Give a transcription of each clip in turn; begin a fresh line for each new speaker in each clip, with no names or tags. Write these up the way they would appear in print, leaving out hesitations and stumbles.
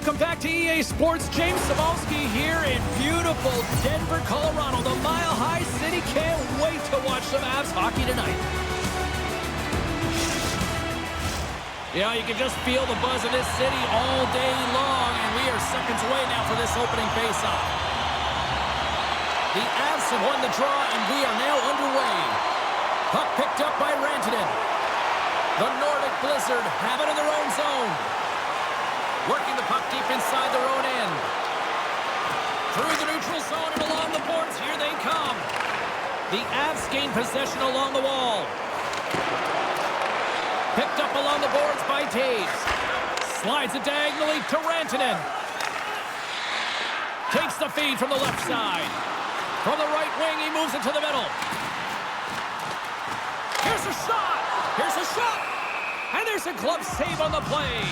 Welcome back to EA Sports. James Cebulski here in beautiful Denver, Colorado. The Mile High City can't wait to watch some Avs hockey tonight. Yeah, you can just feel the buzz of this city all day long, and we are seconds away now for this opening faceoff. The Avs have won the draw, and we are now underway. Puck picked up by Rantanen. The Nordic Blizzard have it in their own zone. Working the puck deep inside their own end. Through the neutral zone and along the boards. Here they come. The Avs gain possession along the wall. Picked up along the boards by Taves. Slides it diagonally to Rantanen. Takes the feed from the left side. From the right wing, he moves it to the middle. Here's a shot. Here's a shot. And there's a glove save on the play.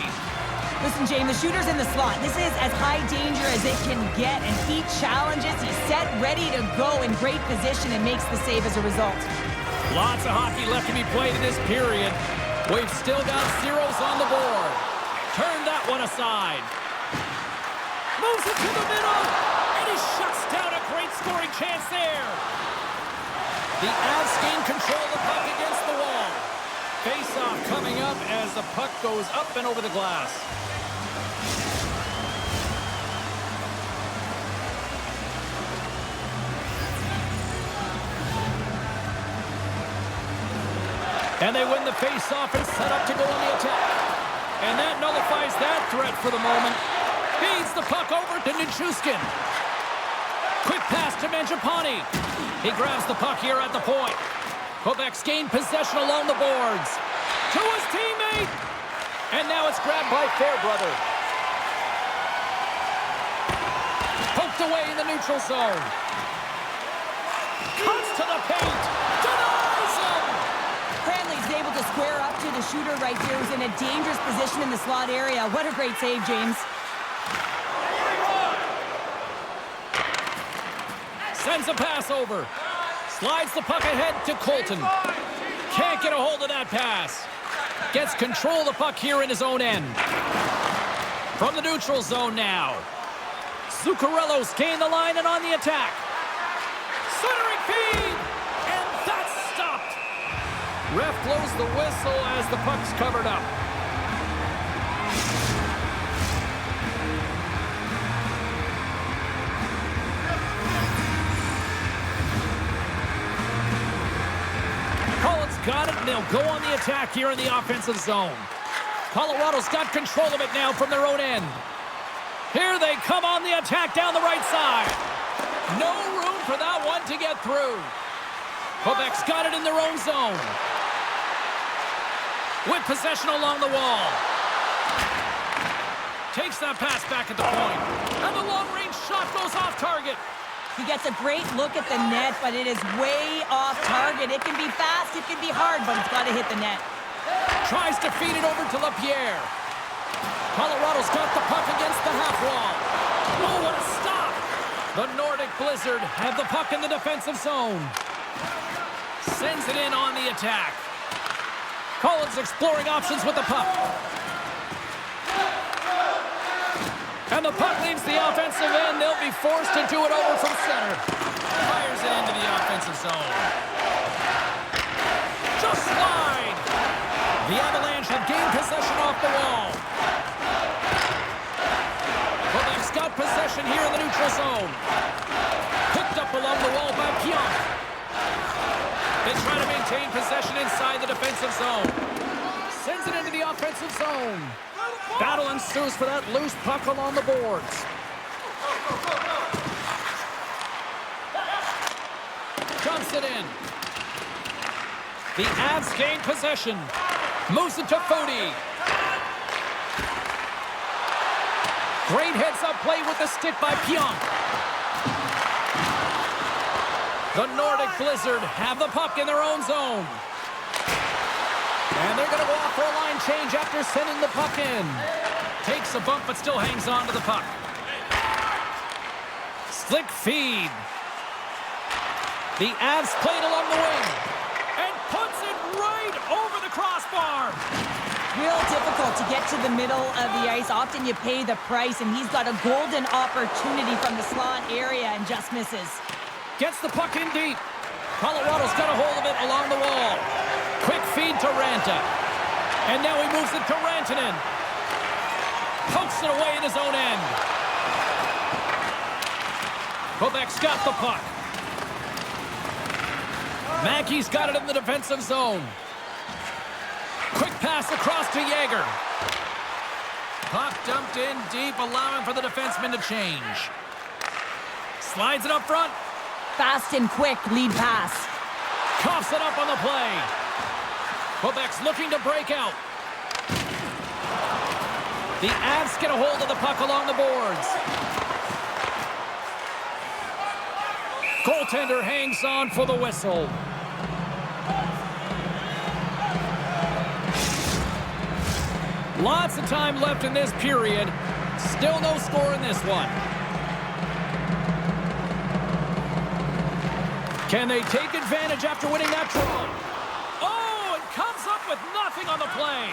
Listen, James, the shooter's in the slot. This is as high danger as it can get, and he challenges. He's set, ready to go in great position and makes the save as a result.
Lots of hockey left to be played in this period. We've still got zeros on the board. Turn that one aside. Moves it to the middle, and he shuts down a great scoring chance there. The Avs gain control of the puck against the wall. Face-off coming up as the puck goes up and over the glass. And they win the face-off and set up to go on the attack. And that nullifies that threat for the moment. Feeds the puck over to Nichushkin. Quick pass to Mangiapane. He grabs the puck here at the point. Quebec's gained possession along the boards. To his teammate. And now it's grabbed by Fairbrother. Poked away in the neutral zone. Cuts to the paint. Denies him.
Cranley's able to square up to the shooter right there, who's in a dangerous position in the slot area. What a great save, James.
Sends a pass over. Slides the puck ahead to Colton. Can't get a hold of that pass. Gets control of the puck here in his own end. From the neutral zone now. Zuccarello's gained the line and on the attack. Centering feed! And that's stopped. Ref blows the whistle as the puck's covered up. Got it, and they'll go on the attack here in the offensive zone. Colorado's got control of it now from their own end. Here they come on the attack down the right side. No room for that one to get through. Quebec's got it in their own zone. With possession along the wall. Takes that pass back at the point. And the long-range shot goes off target.
He gets a great look at the net, but it is way off target. It can be fast, it can be hard, but it's got to hit the net.
Tries to feed it over to LaPierre. Colorado's got the puck against the half wall. Oh, what a stop! The Nordic Blizzard have the puck in the defensive zone. Sends it in on the attack. Collins exploring options with the puck. And the puck leaves the offensive end. They'll be forced to do it over from center. Fires it into the offensive zone. Just wide. The Avalanche have gained possession off the wall. Quebec's got possession here in the neutral zone. Picked up along the wall by Pionk. They try to maintain possession inside the defensive zone. Sends it into the offensive zone. Battle ensues for that loose puck along the boards. Dumps it in. The Avs gain possession. Moves it to Foudy. Great heads-up play with the stick by Pionk. The Nordic Blizzard have the puck in their own zone. And they're going to go off for a line change after sending the puck in. Takes a bump, but still hangs on to the puck. Slick feed. The Avs played along the wing. And puts it right over the crossbar.
Real difficult difficult to get to the middle of the ice. Often you pay the price, and he's got a golden opportunity from the slot area and just misses.
Gets the puck in deep. Colorado's got a hold of it along the wall. Quick feed to Ranta. And now he moves it to Rantanen. Pokes it away in his own end. Quebec's got the puck. Mackey's got it in the defensive zone. Quick pass across to Yager. Puck dumped in deep, allowing for the defenseman to change. Slides it up front.
Fast and quick lead pass.
Coughs it up on the play. Quebec's looking to break out. The Avs get a hold of the puck along the boards. Goaltender hangs on for the whistle. Lots of time left in this period. Still no score in this one. Can they take advantage after winning that draw? Oh, and comes up with nothing on the play.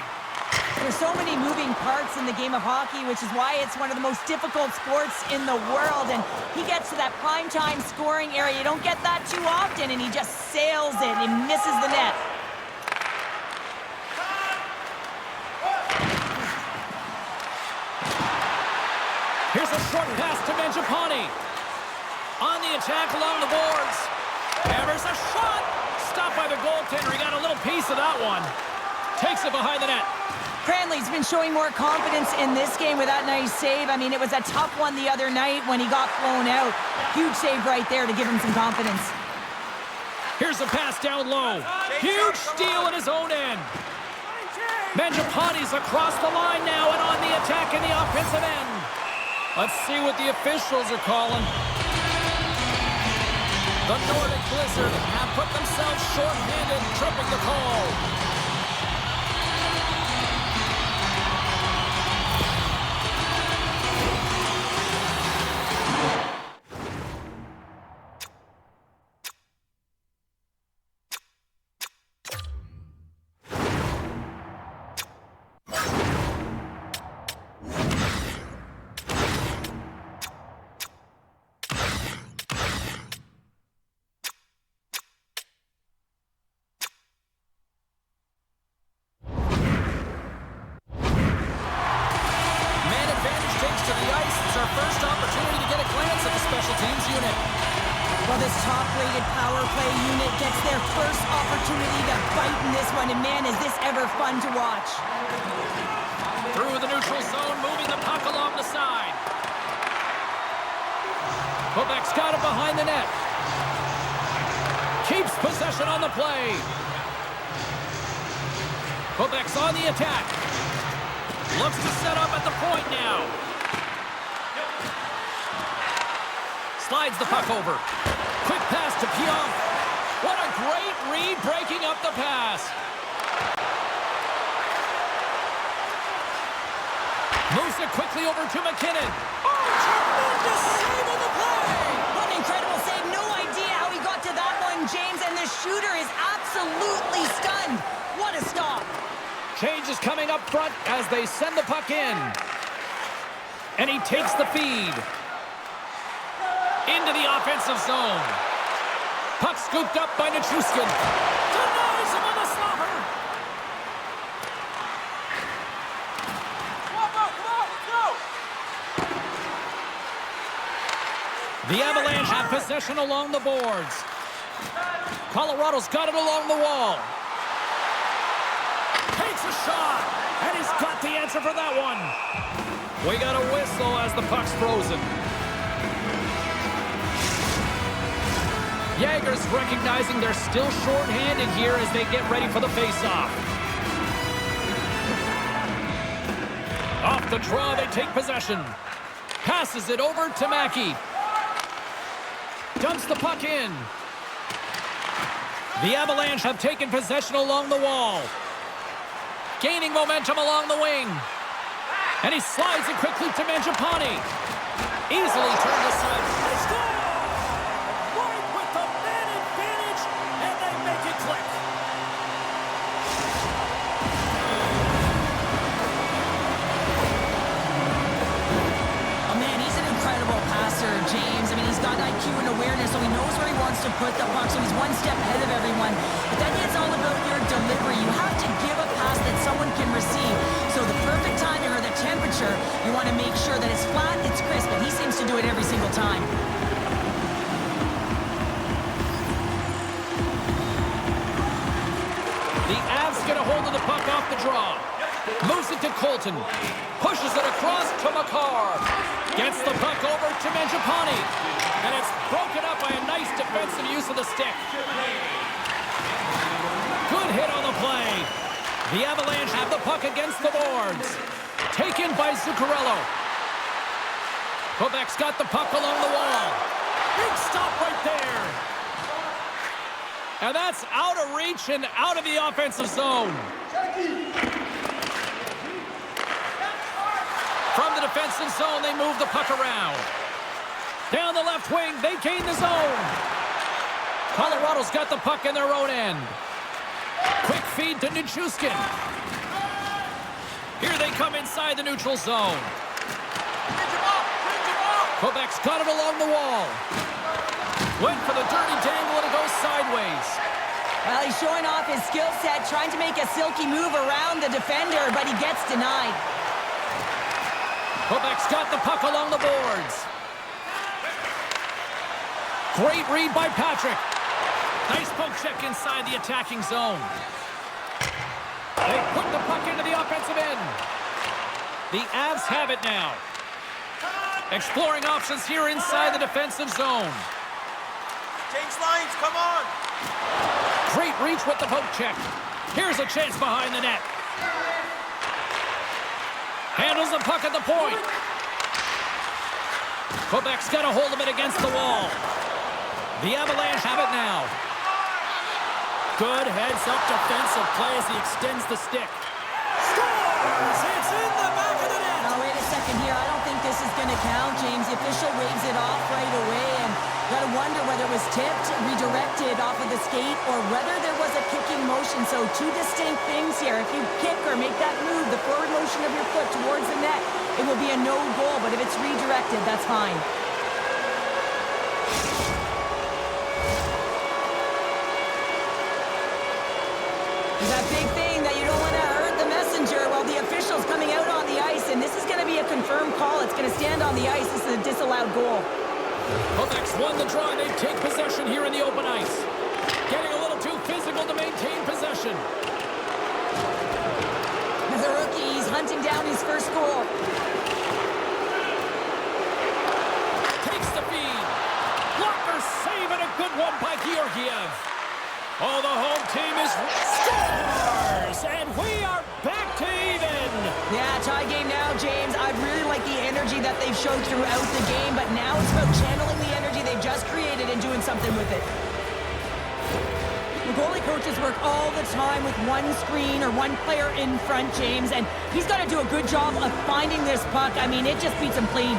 There's so many moving parts in the game of hockey, which is why it's one of the most difficult sports in the world. And he gets to that primetime scoring area. You don't get that too often, and he just sails it and misses the net.
Here's a short pass to Mangiapane. On the attack along the boards. There's a shot. Stopped by the goaltender. He got a little piece of that one. Takes it behind the net.
Cranley's been showing more confidence in this game with that nice save. I mean, it was a tough one the other night when he got blown out. Huge save right there to give him some confidence.
Here's a pass down low. Huge steal at his own end. Mangiapane's across the line now and on the attack in the offensive end. Let's see what the officials are calling. The Nordic Blizzard have put themselves short-handed, tripping the call. First opportunity to get a glance at the special teams unit.
Well, this top-rated power play unit gets their first opportunity to bite in this one, and man, is this ever fun to watch.
Through the neutral zone, moving the puck along the side. Quebec's got it behind the net. Keeps possession on the play. Quebec's on the attack. Looks to set up at the point now. Slides the puck over. Quick pass to Pionk. What a great read breaking up the pass. Moves it quickly over to McKinnon. Oh, tremendous save on the play.
What an incredible save. No idea how he got to that one, James, and the shooter is absolutely stunned. What a stop.
Change is coming up front as they send the puck in. And he takes the feed. Into the offensive zone. Puck scooped up by Nichushkin. Denies him on the slobber. Come on, let's go. The Avalanche have possession along the boards. Colorado's got it along the wall. Takes a shot. And he's got the answer for that one. We got a whistle as the puck's frozen. Yager's recognizing they're still short-handed here as they get ready for the face-off. Off the draw, they take possession. Passes it over to Mackey. Dumps the puck in. The Avalanche have taken possession along the wall. Gaining momentum along the wing. And he slides it quickly to Mangiapane. Easily turned aside. They score!
put the puck, so he's one step ahead of everyone. But then it's all about your delivery. You have to give a pass that someone can receive. So the perfect timing or the temperature, you want to make sure that it's flat, it's crisp, and he seems to do it every single time.
The Avs get a hold of the puck off the draw. Moves it to Colton. Pushes it across to Makar. Gets the puck over to Mangiapane. And it's broken up by a nice defensive use of the stick. Good hit on the play. The Avalanche have the puck against the boards. Taken by Zuccarello. Quebec's got the puck along the wall. Big stop right there. And that's out of reach and out of the offensive zone. From the defensive zone, they move the puck around. Down the left wing, they gain the zone. Colorado's got the puck in their own end. Quick feed to Nichushkin. Here they come inside the neutral zone. Quebec's got it along the wall. Went for the dirty dangle and it goes sideways.
Well, he's showing off his skill set, trying to make a silky move around the defender, but he gets denied.
Quebec's got the puck along the boards. Great read by Patrick. Nice poke check inside the attacking zone. They put the puck into the offensive end. The Avs have it now. Exploring options here inside the defensive zone.
Change lines, come on!
Great reach with the poke check. Here's a chance behind the net. Handles the puck at the point. Quebec's got a hold of it against the wall. The Avalanche have it now. Good heads-up defensive play as he extends the stick. Scores! It's in the back of the net!
Now, wait a second here. I don't think this is going to count, James. The official waves it off right away, and got to wonder whether it was tipped, redirected off of the skate, or whether there was a kicking motion. So two distinct things here. If you kick or make that move, the forward motion of your foot towards the net, it will be a no goal. But if it's redirected, that's fine. There's that big thing that you don't want to hurt the messenger. Well, the official's coming out on the ice, and this is going to be a confirmed call. It's going to stand on the ice. This is a disallowed goal.
Quebec's won the draw. They take possession here in the open ice. Getting a little too physical to maintain possession.
As a rookie, he's hunting down his first goal.
Takes the feed. Blocker save and a good one by Georgiev. Oh, the home team is scores! And we are back to even.
Yeah, tie game now, James. I really like the energy that they've showed throughout the game, but now it's about channeling the energy they've just created and doing something with it. The goalie coaches work all the time with one screen or one player in front, James, and he's got to do a good job of finding this puck. I mean, it just beats him clean.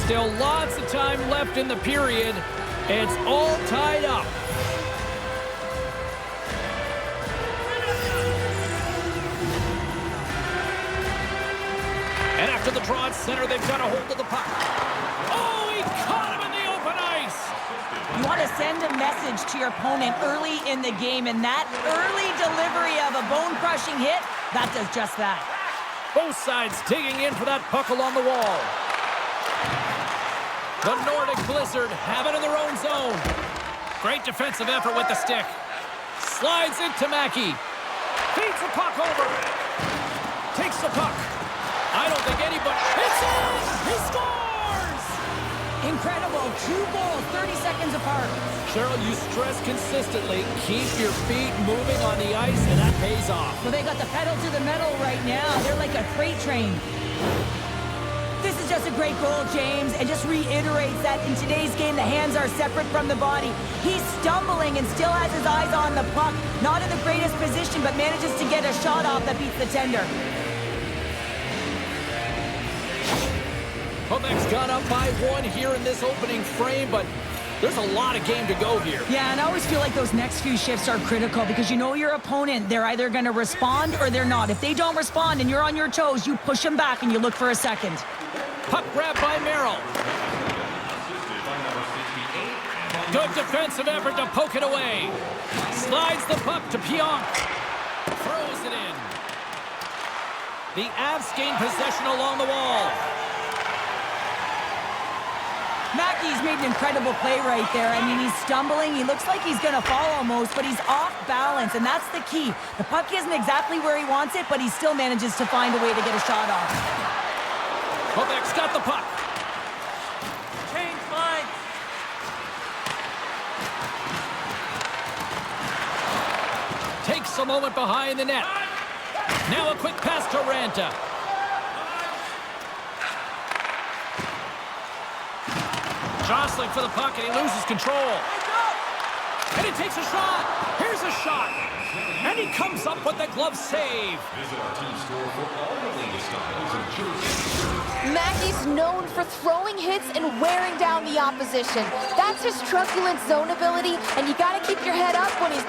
Still lots of time left in the period. It's all tied up. And after the draw at center, they've got a hold of the puck. Oh, he caught him in the open ice.
You want to send a message to your opponent early in the game, and that early delivery of a bone-crushing hit, that does just that.
Both sides digging in for that puck along the wall. The Nordic Blizzard have it in their own zone. Great defensive effort with the stick. Slides it to Mackey. Feeds the puck over. Takes the puck. I don't think anybody... It's in! He scores!
Incredible. 2 goals, 30 seconds apart.
Cheryl, you stress consistently, keep your feet moving on the ice, and that pays off.
Well, they got the pedal to the metal right now. They're like a freight train. This is just a great goal, James, and just reiterates that in today's game, the hands are separate from the body. He's stumbling and still has his eyes on the puck. Not in the greatest position, but manages to get a shot off that beats the tender.
Quebec's gone up by 1 here in this opening frame, but There's a lot of game to go here.
Yeah, and I always feel like those next few shifts are critical because you know your opponent, they're either going to respond or they're not. If they don't respond and you're on your toes, you push them back and you look for a second.
Puck grab by Merrill. Good defensive effort to poke it away. Slides the puck to Pionk. Throws it in. The Avs gain possession along the wall.
Mackey's made an incredible play right there. I mean, he's stumbling. He looks like he's going to fall almost, but he's off balance, and that's the key. The puck isn't exactly where he wants it, but he still manages to find a way to get a shot off.
Quebec's got the puck.
Change lines.
Takes a moment behind the net. Now a quick pass to Ranta. Jostling for the puck, and he loses control. And he takes a shot. Here's a shot. And he comes up with the glove save.
Visit our team store for all the latest styles and jerseys.
Mackey's known for throwing hits and wearing down the opposition. That's his truculent zone ability, and you got to keep your head up when he's...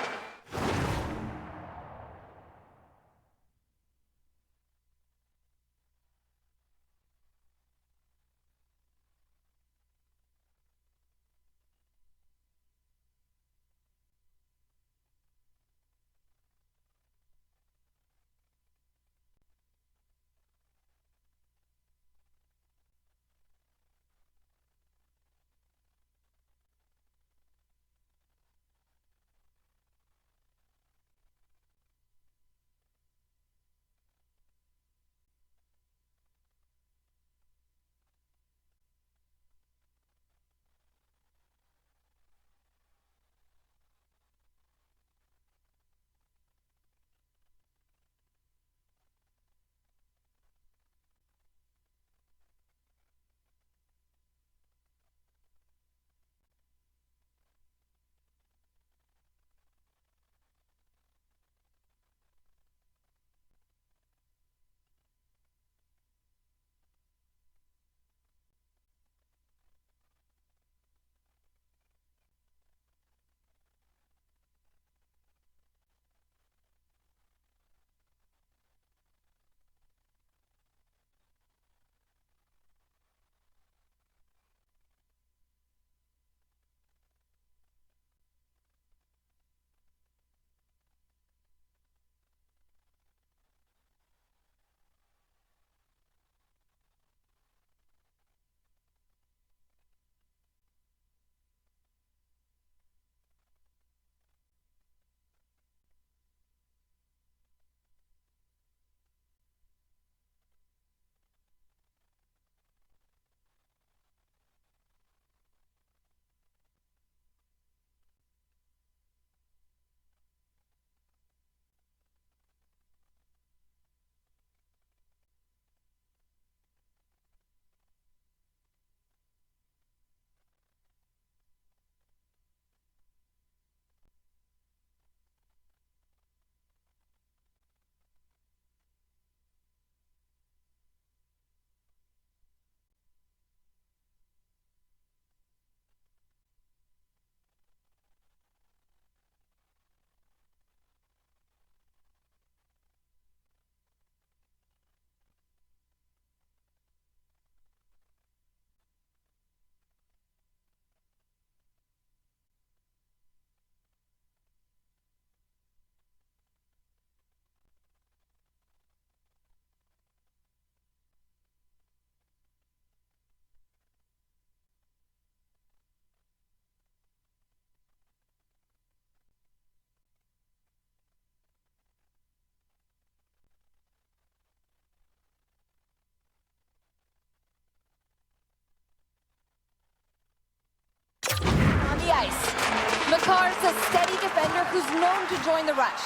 McCarr's a steady defender who's known to join the rush.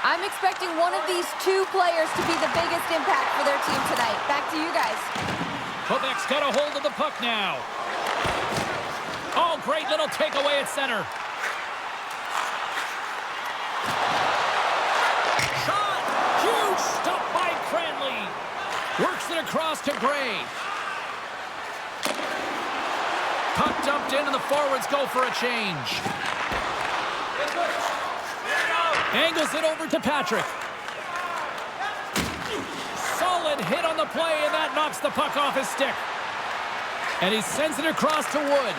I'm expecting one of these two players to be the biggest impact for their team tonight. Back to you guys.
Quebec's got a hold of the puck now. Oh, great little takeaway at center. Shot! Huge stop by Cranley. Works it across to Gray. Puck dumped in and the forwards go for a change. Angles it over to Patrick. Solid hit on the play, and that knocks the puck off his stick. And he sends it across to Wood.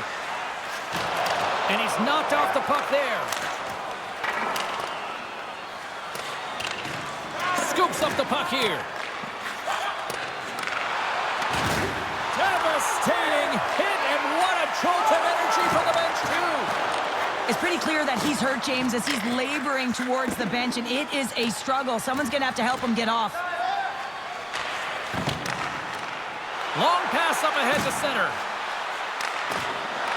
And he's knocked off the puck there. Scoops up the puck here. Devastating hit, and what a jolt of energy from the bench, too.
It's pretty clear that he's hurt, James, as he's laboring towards the bench, and it is a struggle. Someone's going to have to help him get off.
Long pass up ahead to center.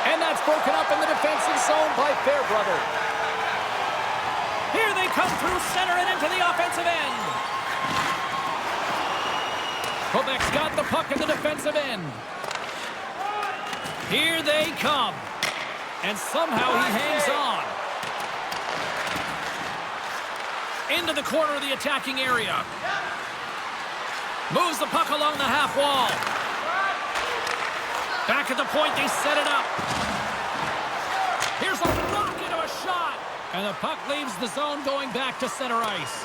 And that's broken up in the defensive zone by Fairbrother. Here they come through center and into the offensive end. Quebec's got the puck in the defensive end. Here they come. And somehow he hangs on. Into the corner of the attacking area. Moves the puck along the half wall. Back at the point, they set it up. Here's a rocket of a shot. And the puck leaves the zone going back to center ice.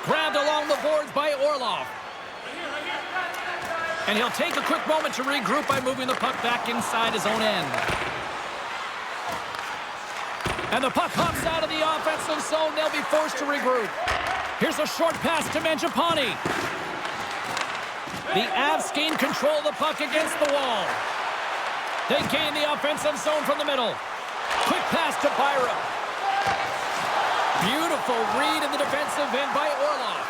Grabbed along the boards by Orlov. And he'll take a quick moment to regroup by moving the puck back inside his own end. And the puck hops out of the offensive zone. They'll be forced to regroup. Here's a short pass to Mangiapane. The Avs gain control of the puck against the wall. They gain the offensive zone from the middle. Quick pass to Byram. Beautiful read in the defensive end by Orlov.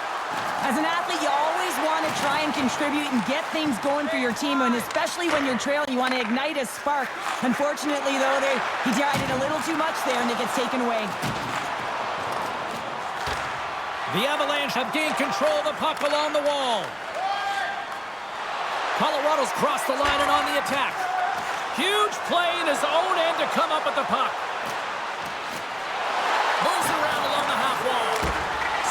As an athlete, you always want to try and contribute and get things going for your team, and especially when you're trailing, you want to ignite a spark. Unfortunately, though, he tried it a little too much there, and it gets taken away.
The Avalanche have gained control of the puck along the wall. Colorado's crossed the line and on the attack. Huge play in his own end to come up with the puck. Moves around along the half wall.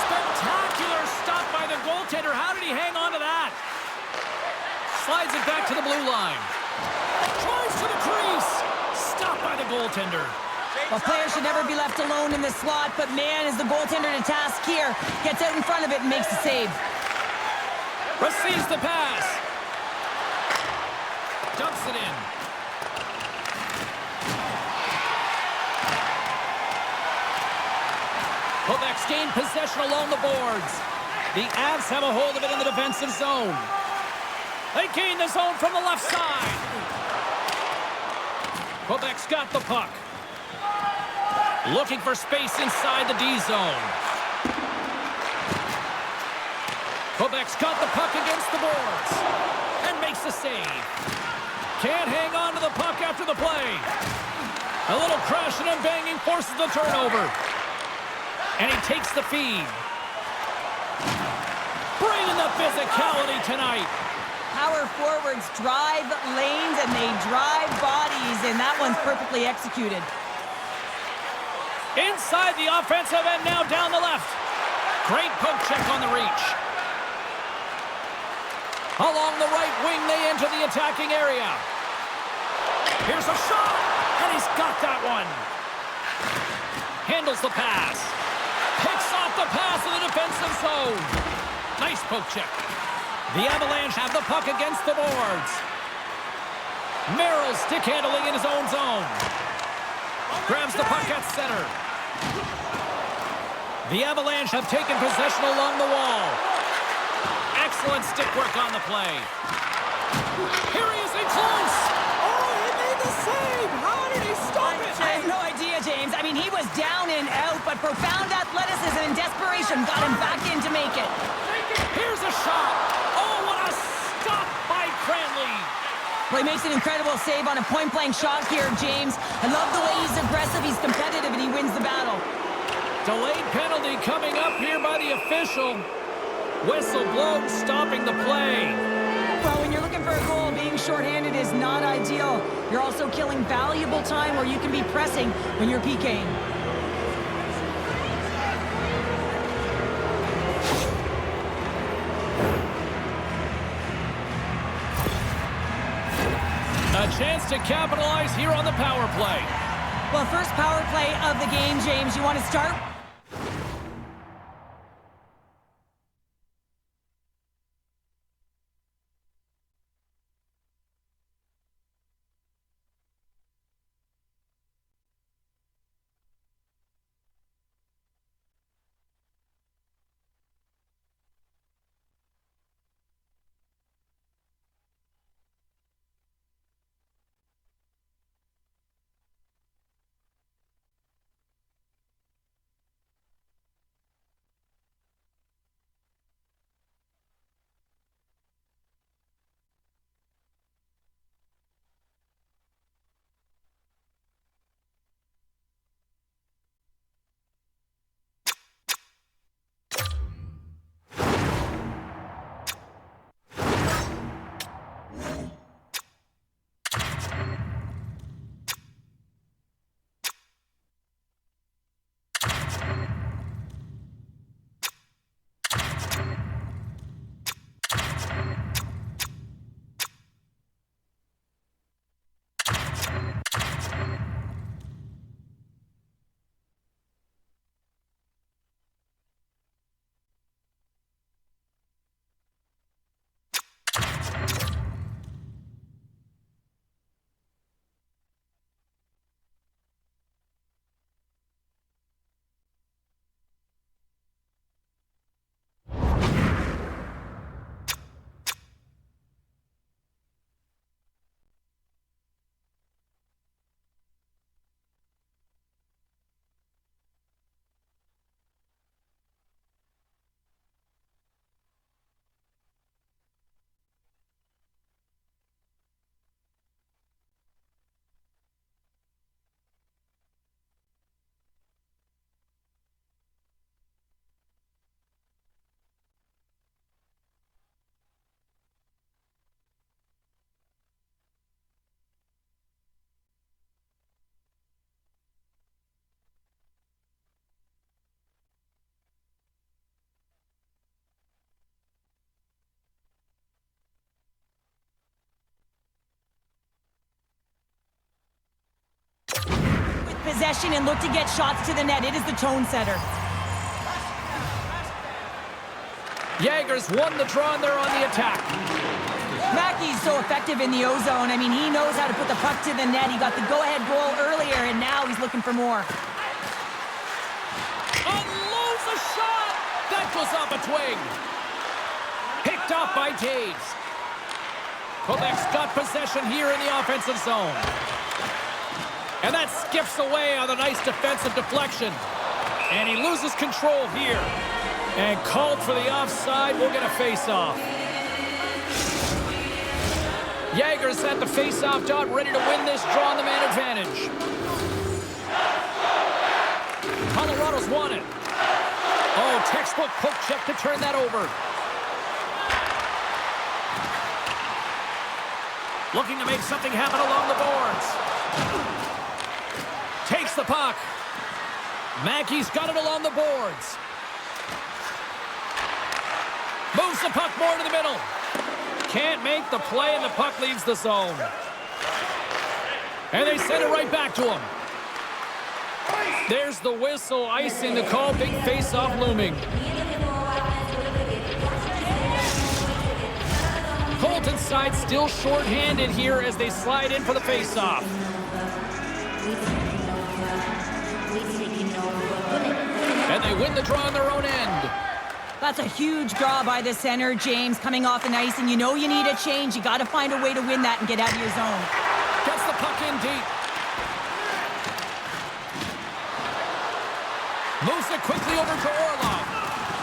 Spectacular stop by the goaltender. How did he hang on to that? Slides it back to the blue line. Tries to the crease. Stopped by the goaltender.
Well, players should never be left alone in the slot, but man, is the goaltender to task here. Gets out in front of it and makes the save.
Receives the pass. Dumps it in. Quebec's gained possession along the boards. The Avs have a hold of it in the defensive zone. They gain the zone from the left side. Quebec's got the puck. Looking for space inside the D zone. Quebec's got the puck against the boards and makes the save. Can't hang on to the puck after the play. A little crashing and banging forces the turnover. And he takes the feed. Bringing the physicality tonight.
Power forwards drive lanes and they drive bodies, and that one's perfectly executed.
Inside the offensive end, now down the left. Great poke check on the reach. Along the right wing, they enter the attacking area. Here's a shot, and he's got that one. Handles the pass. Picks off the pass in the defensive zone. Nice poke check. The Avalanche have the puck against the boards. Merrill stick handling in his own zone. Grabs the puck at center. The Avalanche have taken possession along the wall. Excellent stick work on the play. Here he is in close. Oh, he made the save. How did he stop it?
I have no idea, James. I mean, he was down and out, but profound athleticism and desperation got him back in to make it.
Here's a shot. Oh, what a stop by Cranley.
Well, he makes an incredible save on a point-blank shot here, James. I love the way he's aggressive, he's competitive, and he wins the battle.
Delayed penalty coming up here by the official. Whistle blown, stopping the play.
Well, when you're looking for a goal, being shorthanded is not ideal. You're also killing valuable time where you can be pressing when you're PKing.
A A chance to capitalize here on the power play.
Well, first power play of the game, James. You want to start? Possession and look to get shots to the net. It is the tone setter.
Jaegers won the draw and they're on the attack.
Mackey's so effective in the O-zone. I mean, he knows how to put the puck to the net. He got the go-ahead goal earlier, and now he's looking for more.
Unloads a shot! That goes off a twig. Picked off by Taves. Quebec's got possession here in the offensive zone. And that skips away on a nice defensive deflection. And he loses control here. And called for the offside. We'll get a face-off. Jaegers at the face-off dot, ready to win this draw on the man advantage. Colorado's won it. Oh, textbook poke check to turn that over. Looking to make something happen along the boards. Takes the puck. Mackey's got it along the boards. Moves the puck more to the middle. Can't make the play, and the puck leaves the zone. And they send it right back to him. There's the whistle, icing the call. Big face-off looming. Colton's side still short-handed here as they slide in for the face-off. And they win the draw on their own end.
That's a huge draw by the center, James, coming off the ice, and you know you need a change. You got to find a way to win that and get out of your zone.
Gets the puck in deep. Moves it quickly over to Orlov.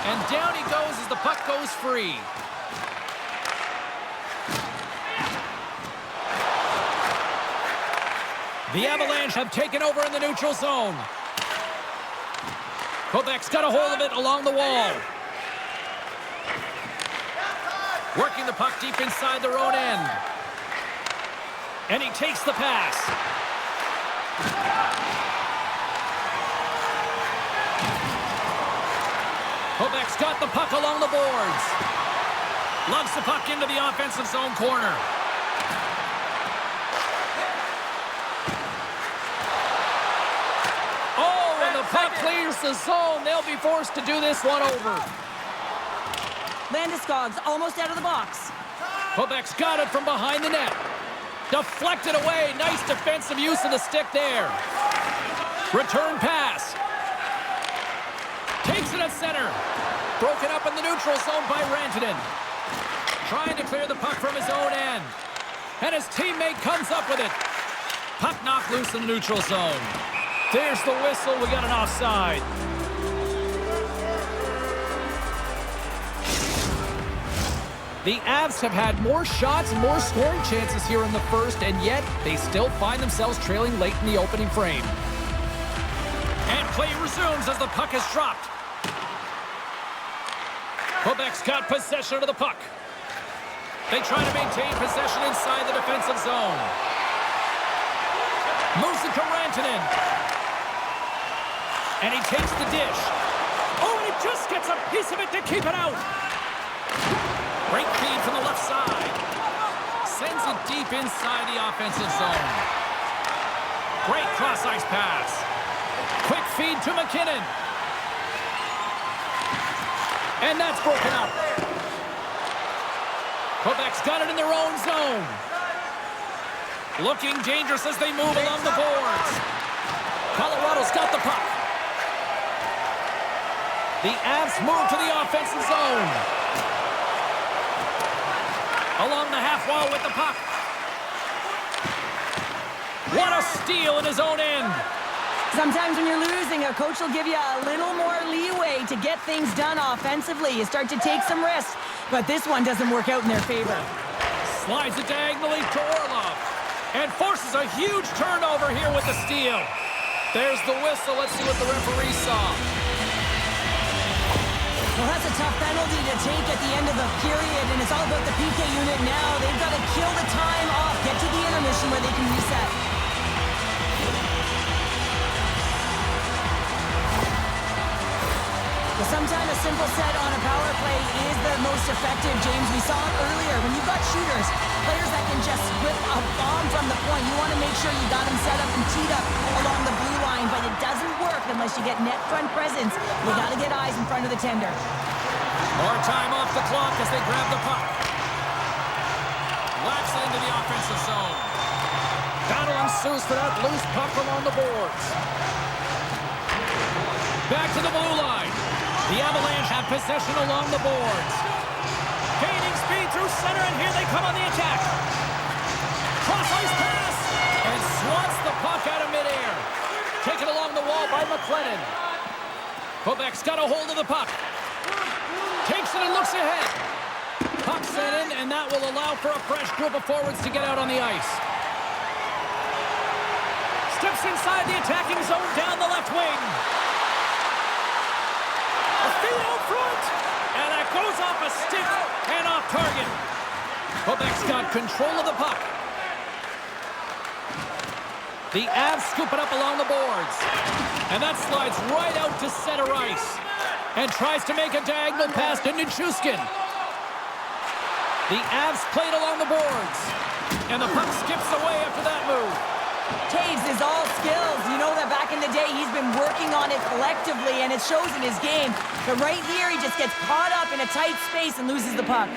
And down he goes as the puck goes free. The Avalanche have taken over in the neutral zone. Quebec's got a hold of it along the wall. Working the puck deep inside their own end. And he takes the pass. Quebec's got the puck along the boards. Lugs the puck into the offensive zone corner. clears the zone. They'll be forced to do this one over.
Landeskog's almost out of the box.
Quebec's got it from behind the net. Deflected away. Nice defensive use of the stick there. Return pass. Takes it at center. Broken up in the neutral zone by Rantanen. Trying to clear the puck from his own end. And his teammate comes up with it. Puck knocked loose in the neutral zone. There's the whistle. We got an offside. The Avs have had more shots and more scoring chances here in the first, and yet they still find themselves trailing late in the opening frame. And play resumes as the puck is dropped. Quebec's got possession of the puck. They try to maintain possession inside the defensive zone. Moves it to Rantanen. And he takes the dish. Oh, and he just gets a piece of it to keep it out. Great feed from the left side. Sends it deep inside the offensive zone. Great cross-ice pass. Quick feed to McKinnon. And that's broken up. Quebec's got it in their own zone. Looking dangerous as they move along the boards. Colorado's got the puck. The Avs move to the offensive zone. Along the half wall with the puck. What a steal in his own end.
Sometimes when you're losing, a coach will give you a little more leeway to get things done offensively. You start to take some risks, but this one doesn't work out in their favor.
Slides it diagonally to Orlov and forces a huge turnover here with the steal. There's the whistle. Let's see what the referee saw.
Well, that's a tough penalty to take at the end of the period, and it's all about the PK unit now. They've got to kill the time off, get to the intermission where they can reset. Well, sometimes a simple set on a power play is the most effective, James. We saw it earlier. When you've got shooters, players that can just whip a bomb from the point, you want to make sure you got them set up and teed up along the blue line, but it doesn't work unless you get net front presence. You got to get eyes in front of the tender.
More time off the clock as they grab the puck. Whacks it into the offensive zone. Battle ensues for that loose puck along the boards. Back to the blue line. The Avalanche have possession along the boards. Gaining speed through center, and here they come on the attack. Cross-ice pass, and swats the puck out of midair. Taken along the wall by McLennan. Quebec's got a hold of the puck. Takes it and looks ahead. Puck sent in, and that will allow for a fresh group of forwards to get out on the ice. Steps inside the attacking zone down the left wing. A feed out front, and that goes off a stick and off target. Quebec's got control of the puck. The Avs scoop it up along the boards, and that slides right out to center ice and tries to make a diagonal pass to Nichushkin. The Avs played along the boards, and the puck skips away after that move.
Taves is all skills. You know that back in the day, he's been working on it collectively, and it shows in his game. But right here, he just gets caught up in a tight space and loses the puck.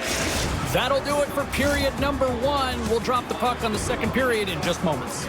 That'll do it for period number 1. We'll drop the puck on the second period in just moments.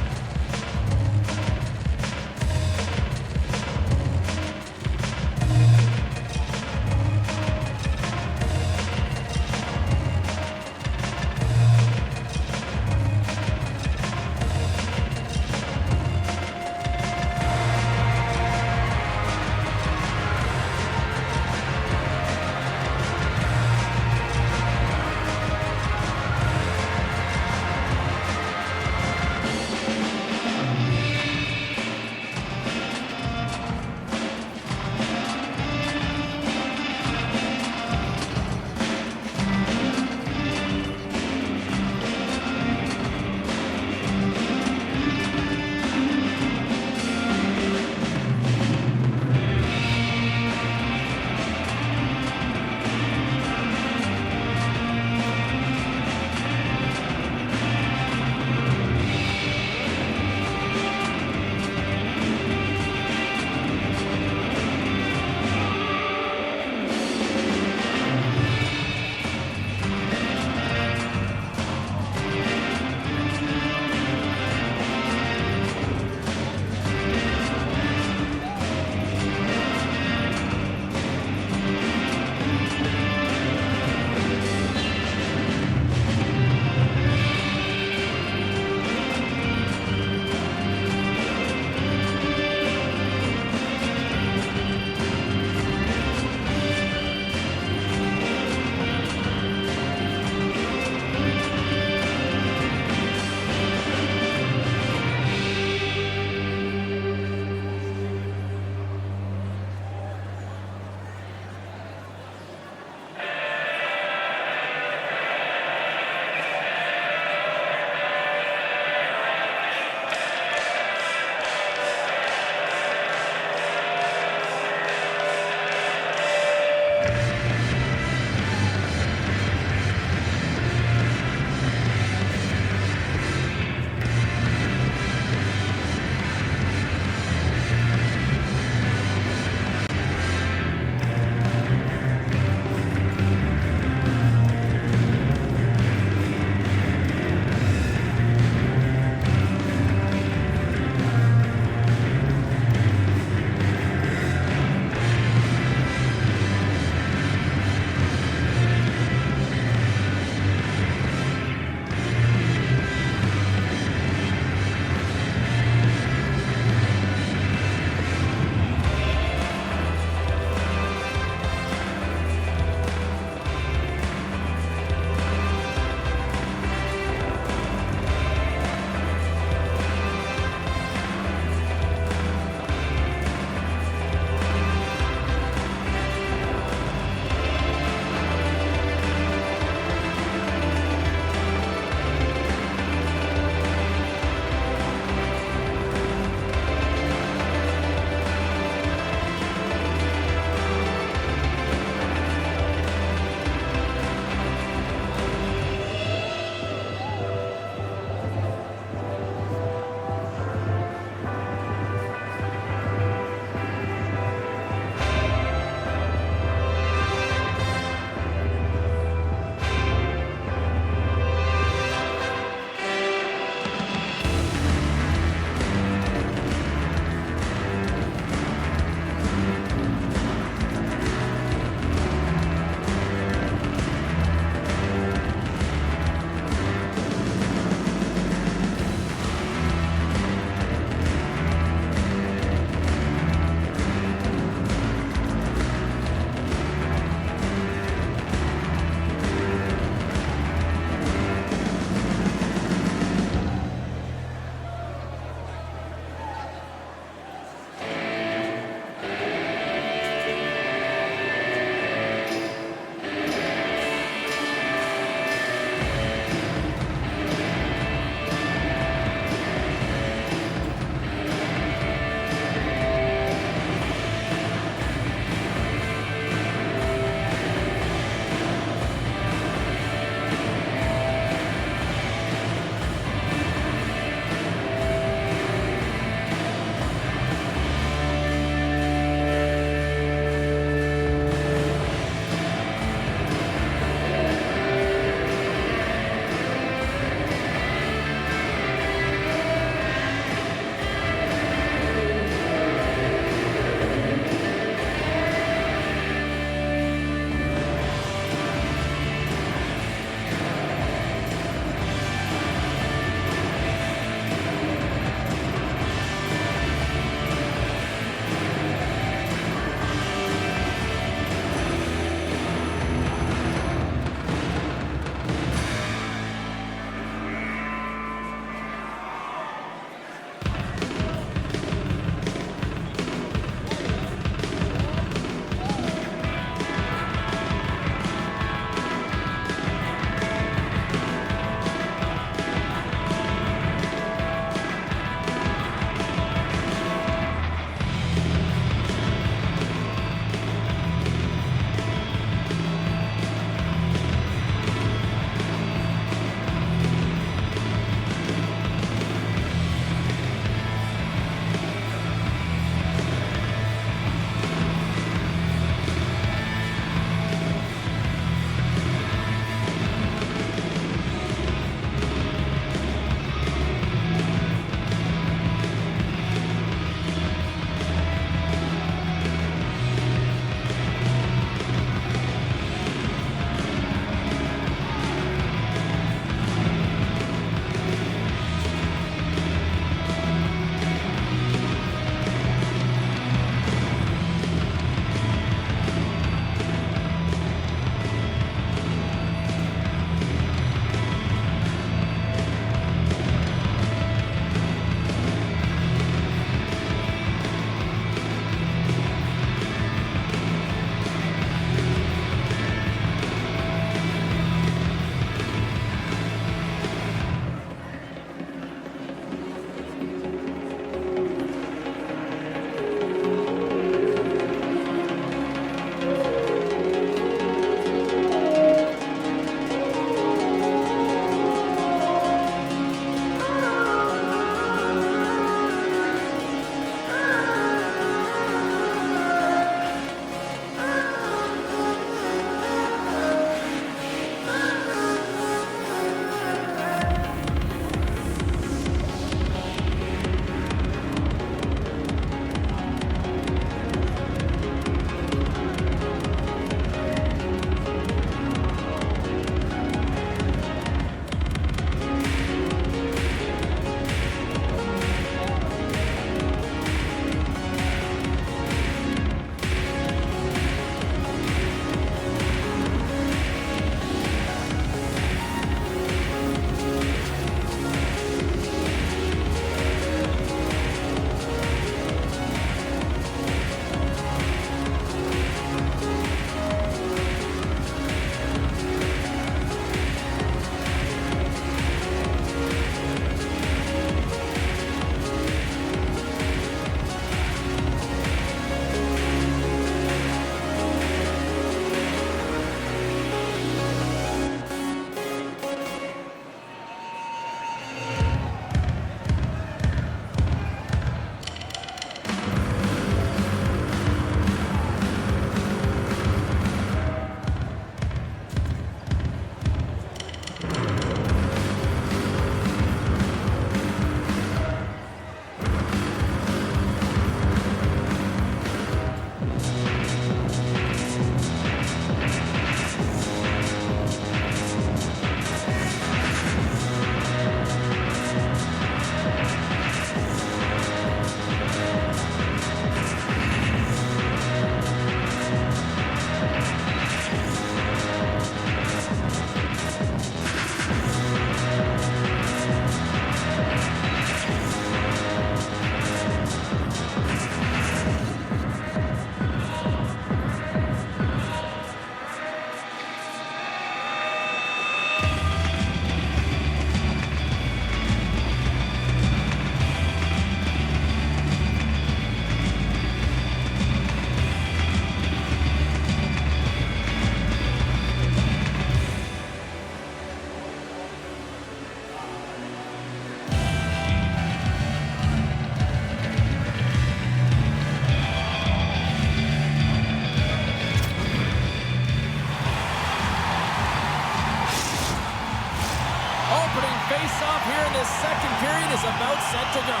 about set to go.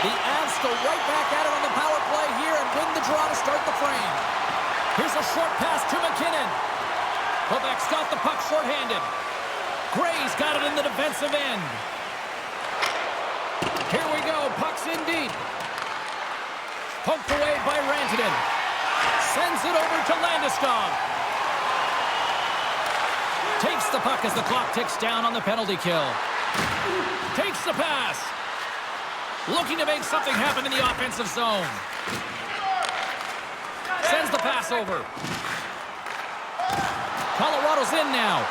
The Avs go right back at it on the power play here and win the draw to start the frame. Here's a short pass to McKinnon. Quebec's got the puck shorthanded. Gray's got it in the defensive end. Here we go. Puck's in deep. Poked away by Rantanen. Sends it over to Landeskog. Takes the puck as the clock ticks down on the penalty kill. Takes the pass. Looking to make something happen in the offensive zone. Sends the pass over. Colorado's in now.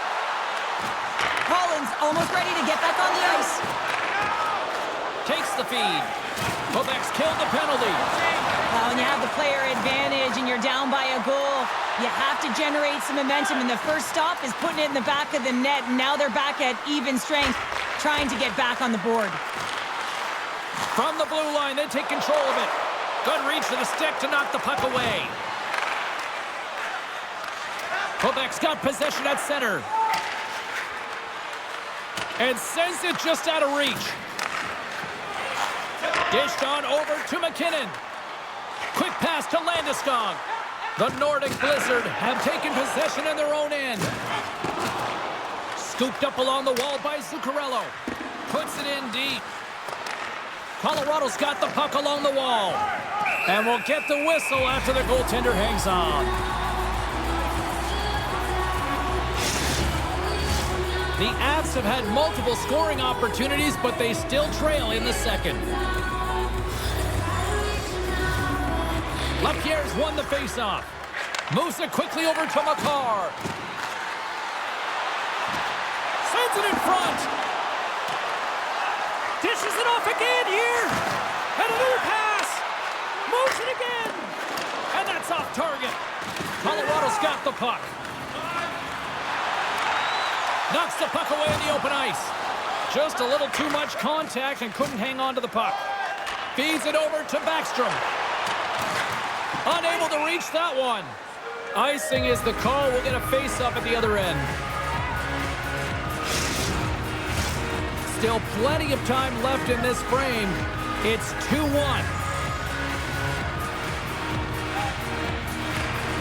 Collins almost ready to get back on the ice.
Takes the feed. Quebec's killed the penalty.
When you have the player advantage and you're down by a goal, you have to generate some momentum, and the first stop is putting it in the back of the net, and now they're back at even strength, trying to get back on the board.
From the blue line, they take control of it. Good reach to the stick to knock the puck away. Quebec's got possession at center. And sends it just out of reach. Dished on over to McKinnon. Quick pass to Landeskog. The Nordic Blizzard have taken possession in their own end. Scooped up along the wall by Zuccarello. Puts it in deep. Colorado's got the puck along the wall. And will get the whistle after the goaltender hangs on. The Avs have had multiple scoring opportunities, but they still trail in the second. Lapierre's won the faceoff. Moves it quickly over to Makar. Sends it in front. Dishes it off again here. And another pass. Moves it again. And that's off target. Colorado's got the puck. Knocks the puck away in the open ice. Just a little too much contact and couldn't hang on to the puck. Feeds it over to Backstrom. Unable to reach that one. Icing is the call. We'll get a face-up at the other end. Still plenty of time left in this frame. It's 2-1.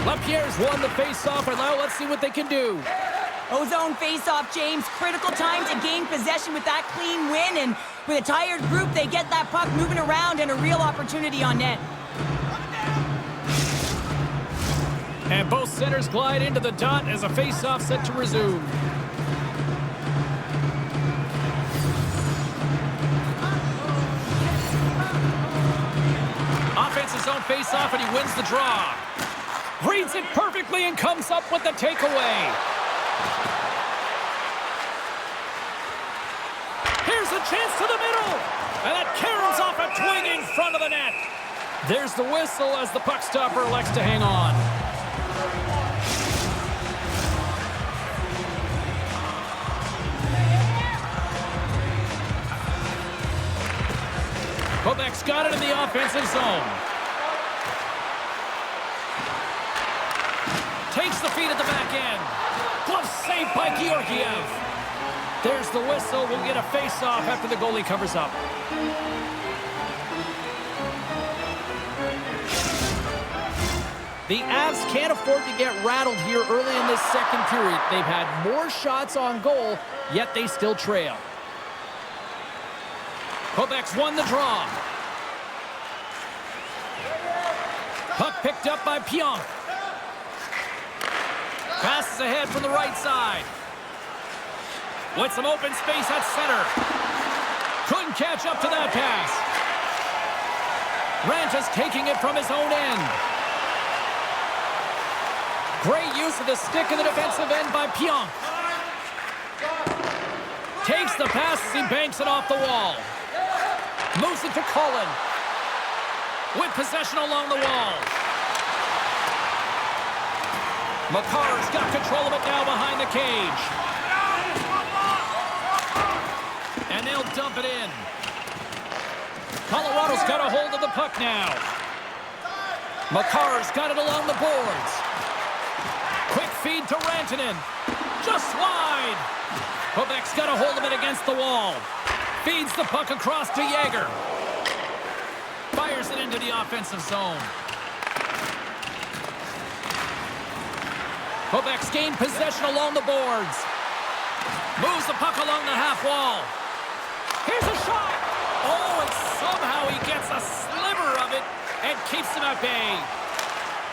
Lapierre's won the face-off, and now let's see what they can do.
Ozone face-off, James. Critical time to gain possession with that clean win, and with a tired group, they get that puck moving around and a real opportunity on net.
And both centers glide into the dot as a face-off set to resume. Offensive zone face-off, and he wins the draw. Reads it perfectly and comes up with the takeaway. Here's a chance to the middle. And that caroms off a twig in front of the net. There's the whistle as the puck stopper elects to hang on. Quebec's got it in the offensive zone. Takes the feed at the back end. Glove saved by Georgiev. There's the whistle. We'll get a face-off after the goalie covers up. The Avs can't afford to get rattled here early in this second period. They've had more shots on goal, yet they still trail. Quebec's won the draw. Puck picked up by Pionk. Passes ahead from the right side. With some open space at center. Couldn't catch up to that pass. Ranta's taking it from his own end. Great use of the stick in the defensive end by Pionk. Takes the pass as he banks it off the wall. Moves it to Cullen. With possession along the wall. Makar's got control of it now behind the cage. And they'll dump it in. Colorado's got a hold of the puck now. Makar's got it along the boards. Quick feed to Rantanen. Just wide. Quebec's got a hold of it against the wall. Feeds the puck across to Jaeger. Fires it into the offensive zone. Quebec's gained possession along the boards. Moves the puck along the half wall. Here's a shot. Oh, and somehow he gets a sliver of it and keeps him at bay.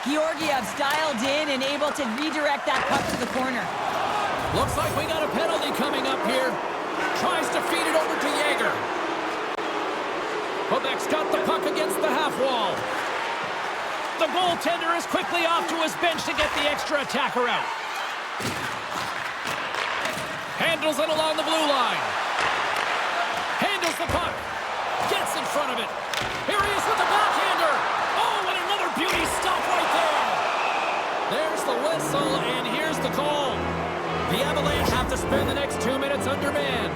Georgiev's dialed in and able to redirect that puck to the corner.
Looks like we got a penalty coming up here. Tries to feed it over to Jaeger. Quebec's got the puck against the half wall. The goaltender is quickly off to his bench to get the extra attacker out. Handles it along the blue line. Handles the puck. Gets in front of it. Here he is with the backhander. Oh, and another beauty stop right there. There's the whistle, and here's the call. The Avalanche have to spend the next 2 minutes under man.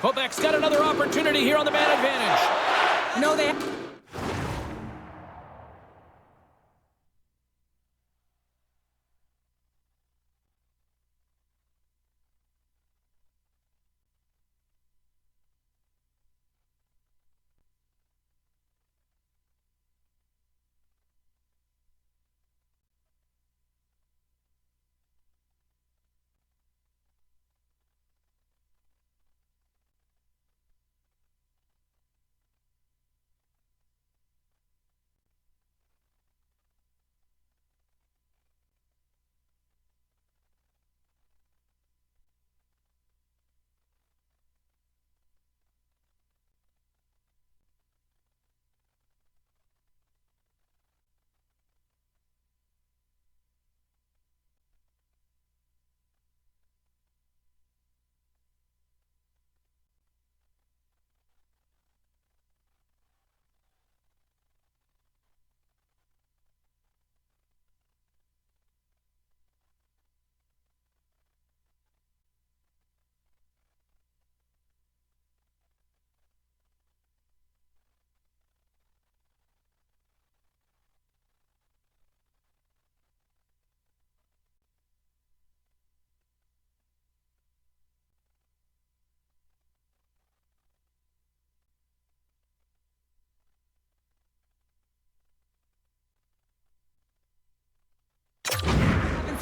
Quebec's got another opportunity here on the man advantage.
No, they...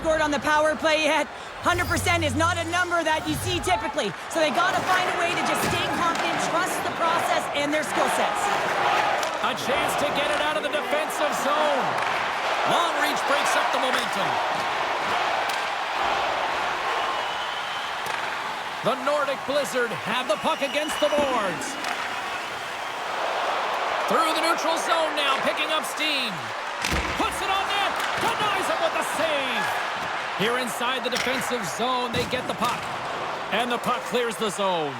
scored on the power play yet. 100% is not a number that you see typically. So they got to find a way to just stay confident, trust the process and their skill sets.
A chance to get it out of the defensive zone. Long reach breaks up the momentum. The Nordic Blizzard have the puck against the boards. Through the neutral zone now, picking up steam. Puts it on net. Denies him with the save. Here inside the defensive zone, they get the puck. And the puck clears the zone.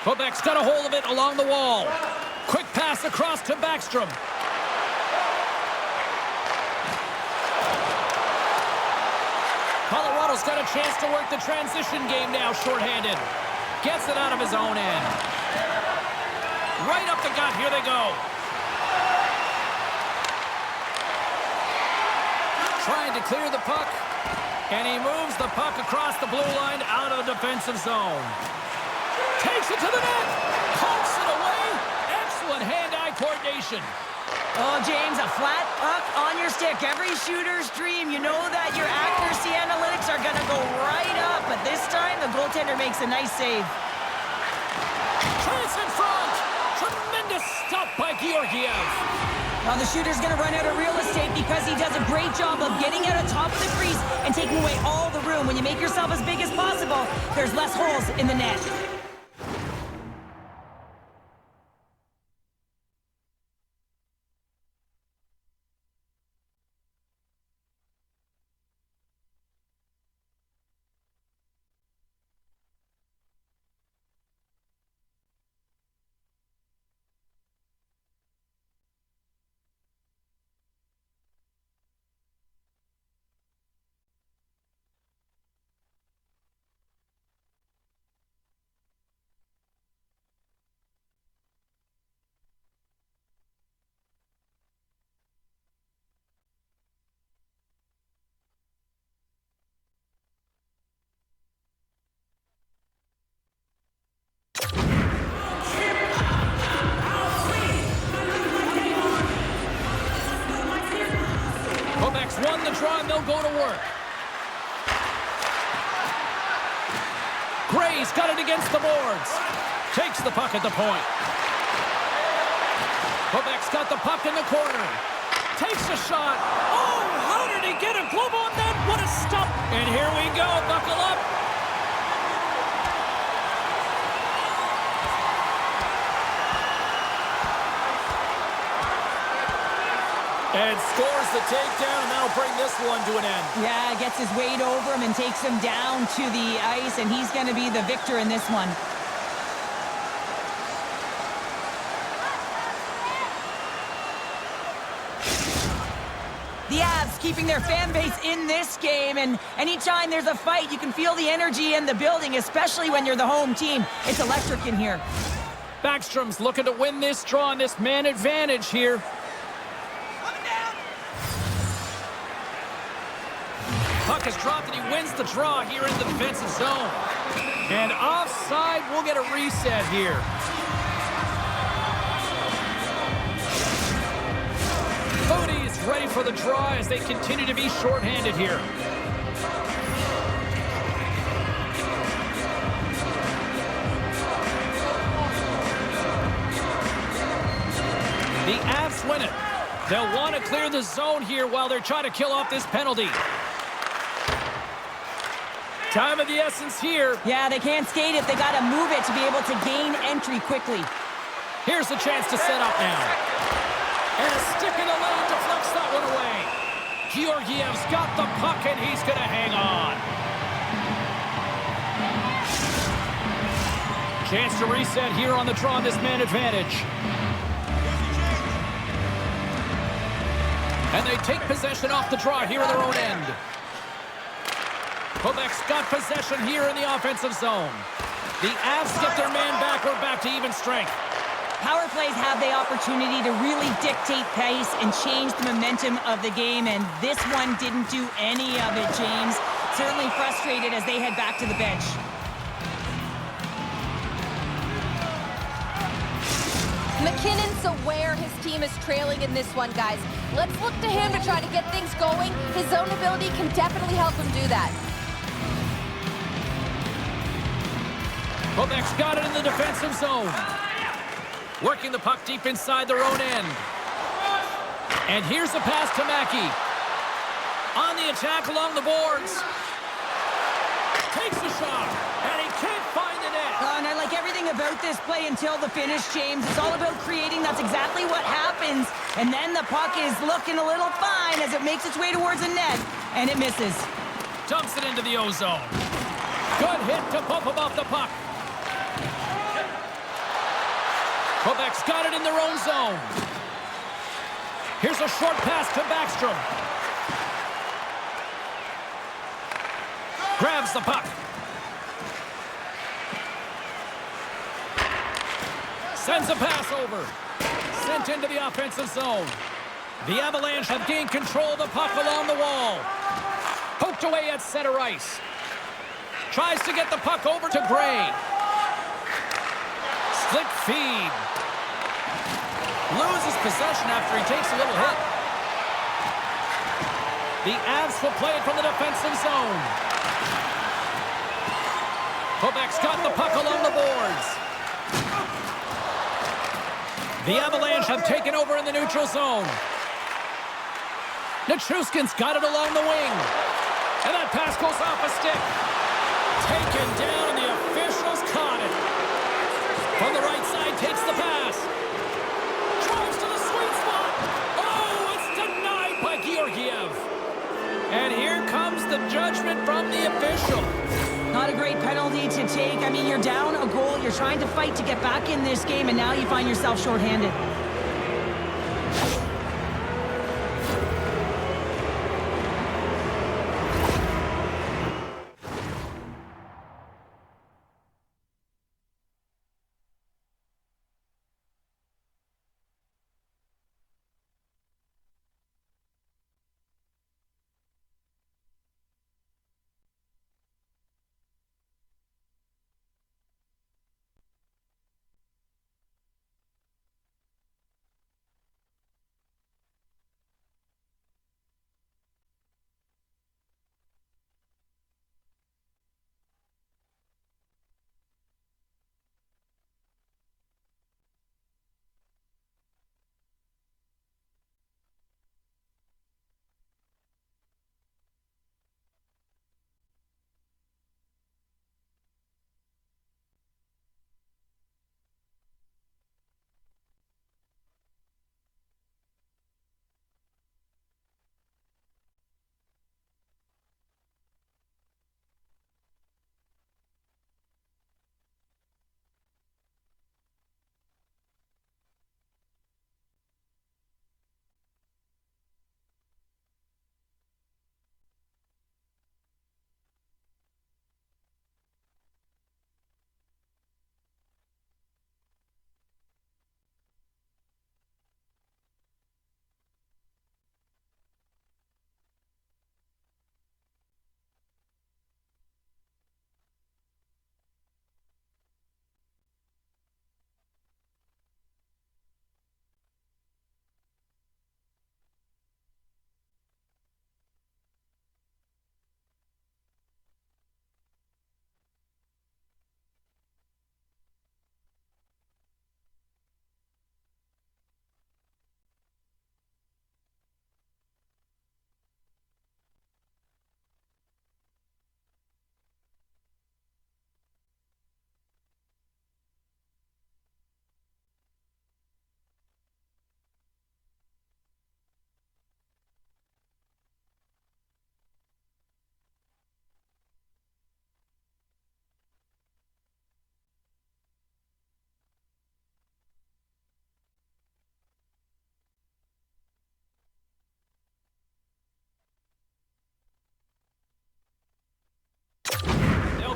Quebec's got a hold of it along the wall. Quick pass across to Backstrom. Colorado's got a chance to work the transition game now, shorthanded. Gets it out of his own end. Right up the gut, here they go. Trying to clear the puck, and he moves the puck across the blue line out of the defensive zone. Takes it to the net, pokes it away. Excellent hand-eye coordination.
Oh, James, a flat puck on your stick. Every shooter's dream. You know that your accuracy analytics are going to go right up, but this time the goaltender makes a nice save.
Chance in front. Tremendous stop by Georgiev.
Now the shooter's going to run out of real estate because he does a great job of getting out of top of the crease and taking away all the room. When you make yourself as big as possible, there's less holes in the net.
the draw, and they'll go to work. Gray's got it against the boards. Takes the puck at the point. Quebec's got the puck in the corner. Takes a shot. Oh, how did he get a glove on that? What a stop. And here we go. Buckle up. And scores the takedown, and that'll bring this one to an end.
Yeah, gets his weight over him and takes him down to the ice, and he's going to be the victor in this one. The Avs keeping their fan base in this game, and anytime there's a fight, you can feel the energy in the building, especially when you're the home team. It's electric in here.
Backstrom's looking to win this draw and this man advantage here. Puck is dropped and he wins the draw here in the defensive zone. And offside, we'll get a reset here. Bodie is ready for the draw as they continue to be shorthanded here. The Avs win it. They'll want to clear the zone here while they're trying to kill off this penalty. Time of the essence here.
Yeah, they can't skate it. They got to move it to be able to gain entry quickly.
Here's the chance to set up now. And a stick in the lane deflects that one away. Georgiev's got the puck, and he's going to hang on. Chance to reset here on the draw on this man advantage. And they take possession off the draw here in their own end. Quebec's got possession here in the offensive zone. The Avs get their man back. We're back to even strength.
Power plays have the opportunity to really dictate pace and change the momentum of the game, and this one didn't do any of it, James. Certainly frustrated as they head back to the bench.
McKinnon's aware his team is trailing in this one, guys. Let's look to him to try to get things going. His zone ability can definitely help him do that.
Quebec's got it in the defensive zone. Working the puck deep inside their own end. And here's the pass to Mackey. On the attack along the boards. Takes the shot, and he can't find the net.
And I like everything about this play until the finish, James. It's all about creating. That's exactly what happens. And then the puck is looking a little fine as it makes its way towards the net, and it misses.
Dumps it into the O-zone. Good hit to bump him off the puck. Quebec's got it in their own zone. Here's a short pass to Backstrom. Grabs the puck. Sends a pass over. Sent into the offensive zone. The Avalanche have gained control of the puck along the wall. Poked away at center ice. Tries to get the puck over to Gray. Slick feed. Loses possession after he takes a little hit. The Avs will play it from the defensive zone. Quebec's got the puck along the boards. The Avalanche have taken over in the neutral zone. Nichushkin's got it along the wing. And that pass goes off a stick. Taken down, and the officials caught it. From the right side, takes the pass. Drives to the sweet spot. Oh, it's denied by Georgiev. And here comes the judgment from the official.
Not a great penalty to take. I mean, you're down a goal. You're trying to fight to get back in this game, and now you find yourself shorthanded.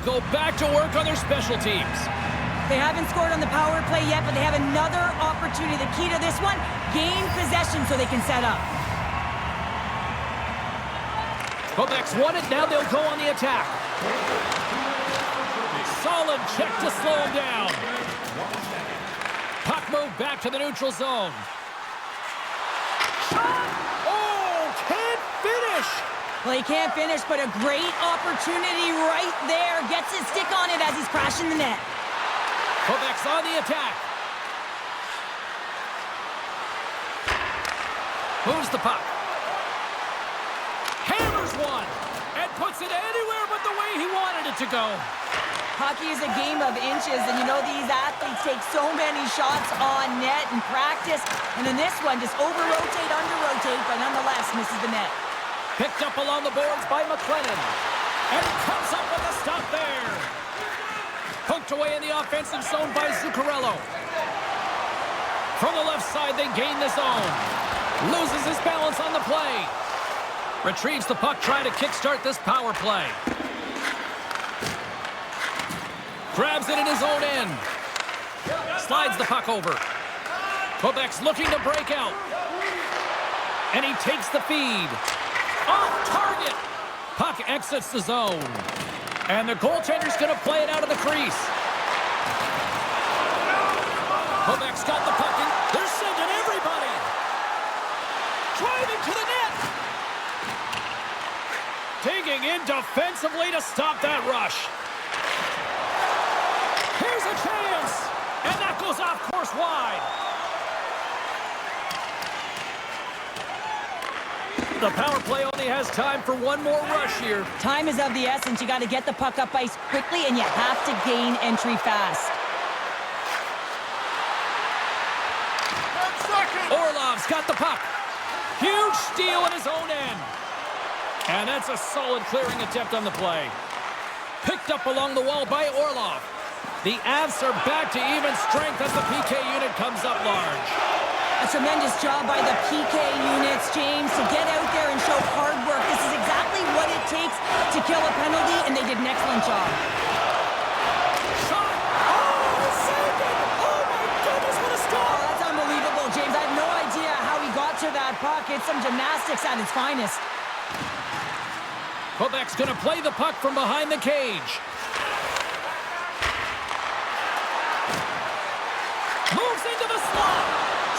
go back to work on their special teams.
They haven't scored on the power play yet, but they have another opportunity. The key to this one, gain possession so they can set up.
Quebec's won it, now they'll go on the attack. Solid check to slow him down. Puck moved back to the neutral zone. Shot! Oh, can't finish!
Well, he can't finish, but a great opportunity right there. Gets his stick on it as he's crashing the net.
Quebec's on the attack. Moves the puck. Hammers one and puts it anywhere but the way he wanted it to go.
Hockey is a game of inches, and you know these athletes take so many shots on net in practice. And in this one, just over-rotate, under-rotate, but nonetheless misses the net.
Picked up along the boards by McLennan. And comes up with a stop there. Poked away in the offensive zone by Zuccarello. From the left side, they gain the zone. Loses his balance on the play. Retrieves the puck, trying to kickstart this power play. Grabs it in his own end. Slides the puck over. Quebec's looking to break out. And he takes the feed. Off target. Puck exits the zone. And the goaltender's going to play it out of the crease. Quebec's got the puck in. They're sending everybody. Driving to the net. Digging in defensively to stop that rush. Here's a chance. And that goes off course wide. The power play only has time for one more rush here.
Time is of the essence. You got to get the puck up ice quickly, and you have to gain entry fast.
Orlov's got the puck. Huge steal at his own end. And that's a solid clearing attempt on the play. Picked up along the wall by Orlov. The Avs are back to even strength as the PK unit comes up large.
A tremendous job by the PK units, James, to get out there and show hard work. This is exactly what it takes to kill a penalty, and they did an excellent job.
Shot! Oh, saved it! Oh, my goodness, what a
Oh,
stop!
that's unbelievable, James. I have no idea how he got to that puck. It's some gymnastics at its finest.
Quebec's going to play the puck from behind the cage. Moves into the slot.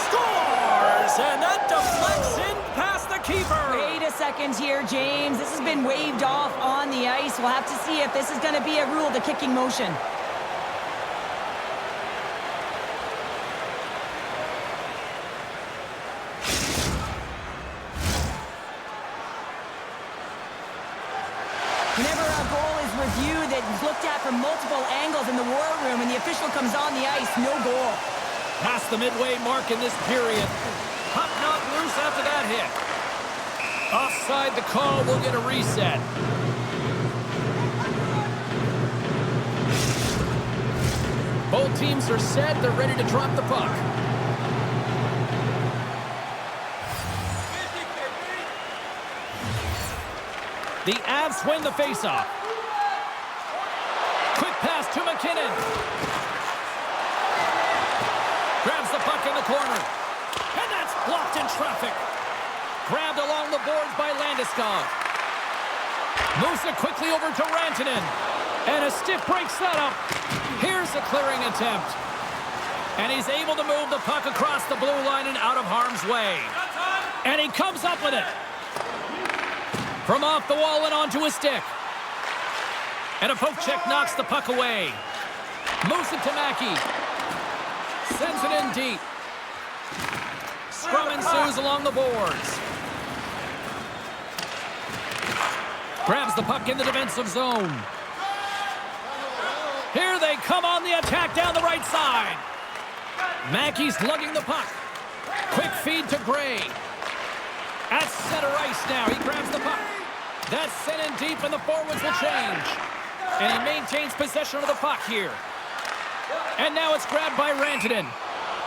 Scores! And that deflects in past the keeper.
Wait a second here, James. This has been waved off on the ice. We'll have to see if this is going to be a rule, the kicking motion. Whenever a goal is reviewed, it's looked at from multiple angles in the war room, and the official comes on the ice, no goal.
Past the midway mark in this period. Puck knocked loose after that hit. Offside, the call will get a reset. Both teams are set. They're ready to drop the puck. The Avs win the faceoff. Quick pass to McKinnon. Grabs the puck in the corner. And that's blocked in traffic. Grabbed along the boards by Landeskog. Moves it quickly over to Rantanen. And a stiff breaks that up. Here's a clearing attempt. And he's able to move the puck across the blue line and out of harm's way. And he comes up with it. From off the wall and onto his stick. And a poke check knocks the puck away. Moves it to Mackey. Sends it in deep. Scrum ensues along the boards. Grabs the puck in the defensive zone. Here they come on the attack down the right side. Mackey's lugging the puck. Quick feed to Gray. At center ice now. He grabs the puck. That's sent in deep, and the forwards will change. And he maintains possession of the puck here. And now it's grabbed by Rantanen.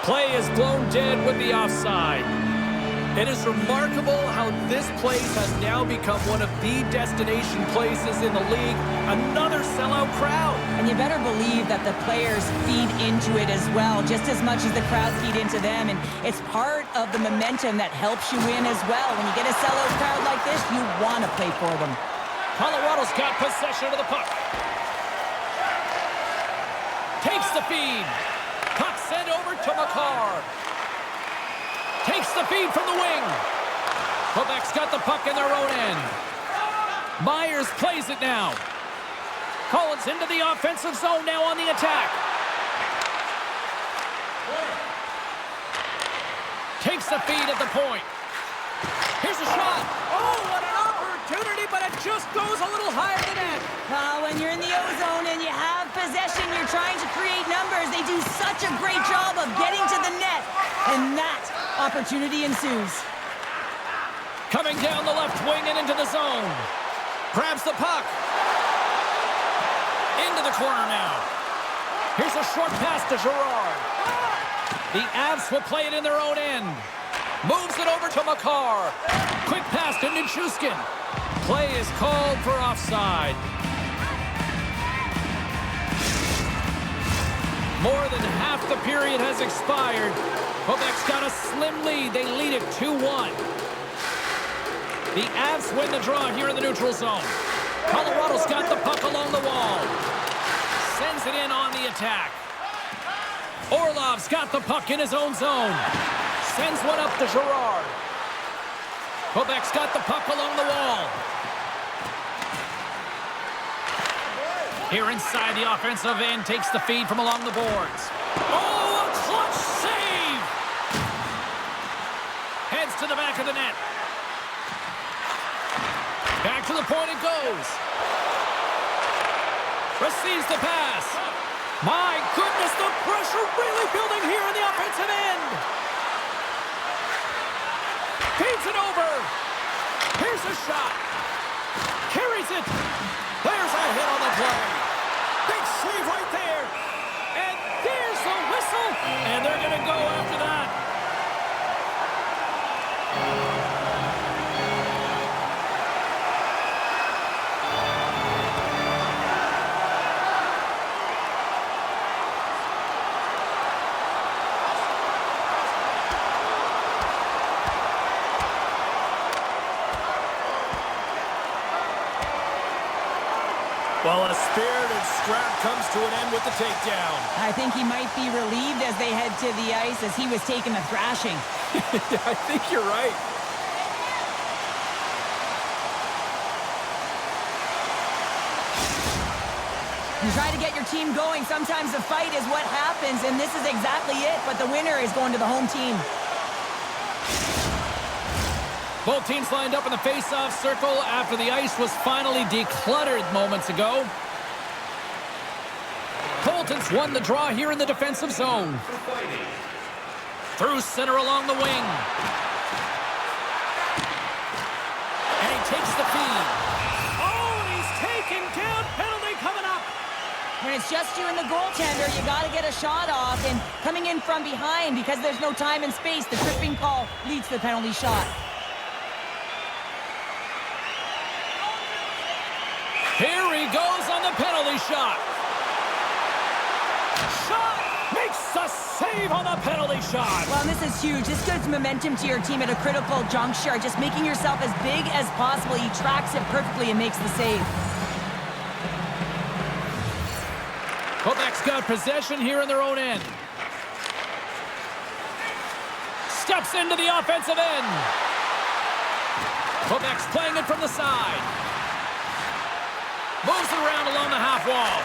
Play is blown dead with the offside. It is remarkable how this place has now become one of the destination places in the league. Another sellout crowd.
And you better believe that the players feed into it as well, just as much as the crowd feed into them. And it's part of the momentum that helps you win as well. When you get a sellout crowd like this, you want to play for them.
Colorado's got possession of the puck. Takes the feed. Puck sent over to McCarr. Takes the feed from the wing. Quebec's got the puck in their own end. Myers plays it now. Collins into the offensive zone now on the attack. Takes the feed at the point. Here's a shot. Oh, what an opportunity, but it just goes a little higher than that.
When you're in the O-zone and you have possession, you're trying to create numbers. They do such a great job of getting to the net. And that opportunity ensues.
Coming down the left wing and into the zone. Grabs the puck. Into the corner now. Here's a short pass to Girard. The Avs will play it in their own end. Moves it over to McCarr. Quick pass to Nichushkin. Play is called for offside. More than half the period has expired. Quebec's got a slim lead. They lead it 2-1. The Avs win the draw here in the neutral zone. Colorado's got the puck along the wall. Sends it in on the attack. Orlov's got the puck in his own zone. Sends one up to Girard. Quebec's got the puck along the wall. Here inside the offensive end, takes the feed from along the boards. Oh, a clutch save! Heads to the back of the net. Back to the point it goes. Receives the pass. My goodness, the pressure really building here in the offensive end. Feeds it over. Here's a shot. Carries it. There's a hit on the play. Big save right there. And there's the whistle. And they're going to go after that. Well, a spirited scrap comes to an end with the takedown.
I think he might be relieved as they head to the ice as he was taking a thrashing.
I think you're right.
You try to get your team going. Sometimes the fight is what happens, and this is exactly it. But the winner is going to the home team.
Both teams lined up in the face-off circle after the ice was finally decluttered moments ago. Colton's won the draw here in the defensive zone. Through center along the wing. And he takes the feed. Oh, he's taken down. Penalty coming up.
When it's just you and the goaltender, you got to get a shot off. And coming in from behind, because there's no time and space, the tripping call leads to the penalty shot.
Here he goes on the penalty shot. Shot! Makes a save on the penalty shot.
Well, this is huge. This gives momentum to your team at a critical juncture. Just making yourself as big as possible. He tracks it perfectly and makes the save.
Quebec's got possession here in their own end. Steps into the offensive end. Quebec's playing it from the side. Moves it around along the half wall.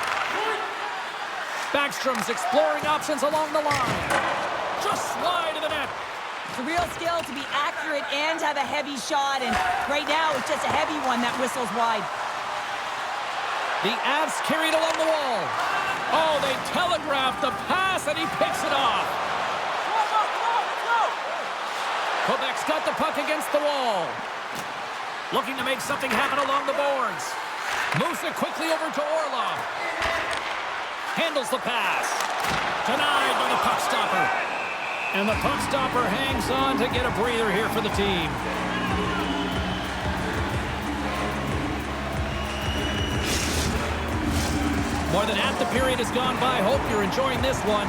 Backstrom's exploring options along the line. Just wide of the net.
It's a real skill to be accurate and have a heavy shot, and right now it's just a heavy one that whistles wide.
The Avs carried along the wall. Oh, they telegraphed the pass, and he picks it off. Quebec's got the puck against the wall. Looking to make something happen along the boards. Moves it quickly over to Orlov. Handles the pass. Denied by the puck stopper. And the puck stopper hangs on to get a breather here for the team. More than half the period has gone by. Hope you're enjoying this one.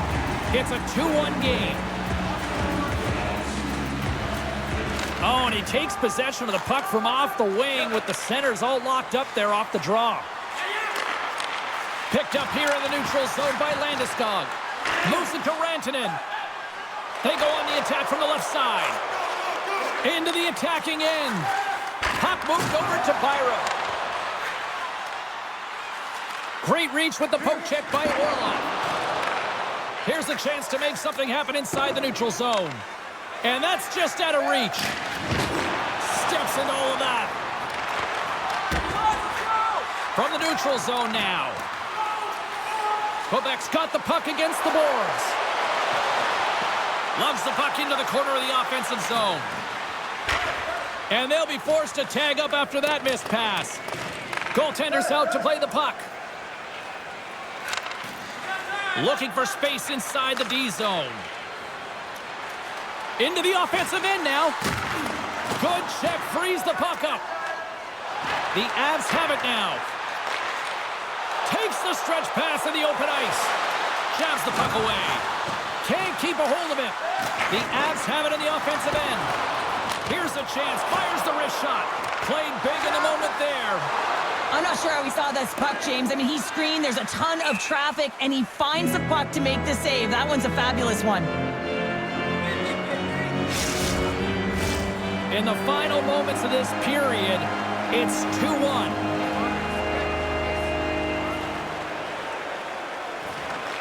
It's a 2-1 game. Oh, and he takes possession of the puck from off the wing with the centers all locked up there off the draw. Picked up here in the neutral zone by Landeskog. Moves it to Rantanen. They go on the attack from the left side. Into the attacking end. Puck moved over to Byron. Great reach with the poke check by Orlov. Here's a chance to make something happen inside the neutral zone. And that's just out of reach. Steps into all of that. From the neutral zone now. Quebec's got the puck against the boards. Loves the puck into the corner of the offensive zone. And they'll be forced to tag up after that missed pass. Goaltender's out to play the puck. Looking for space inside the D zone. Into the offensive end now. Good check, frees the puck up. The Avs have it now. Takes the stretch pass in the open ice. Jabs the puck away. Can't keep a hold of it. The Avs have it in the offensive end. Here's a chance. Fires the wrist shot. Played big in the moment there.
I'm not sure how we saw this puck, James. I mean, he screened. There's a ton of traffic, and he finds the puck to make the save. That one's a fabulous one.
In the final moments of this period, it's 2-1.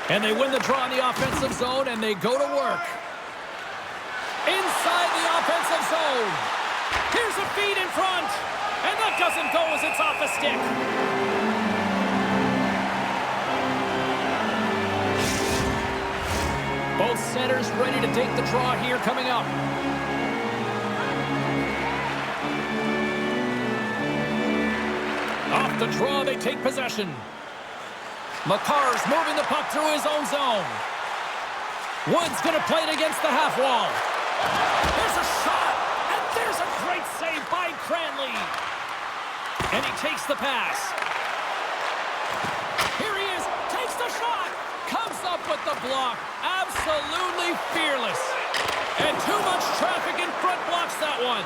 And they win the draw in the offensive zone, and they go to work. Inside the offensive zone. Here's a feed in front. And that doesn't go as it's off a stick. Both centers ready to take the draw here coming up. Off the draw, they take possession. Makar's moving the puck through his own zone. Wood's going to play it against the half wall. There's a shot, and there's a great save by Cranley. And he takes the pass. Here he is, takes the shot, comes up with the block. Absolutely fearless. And too much traffic in front blocks that one.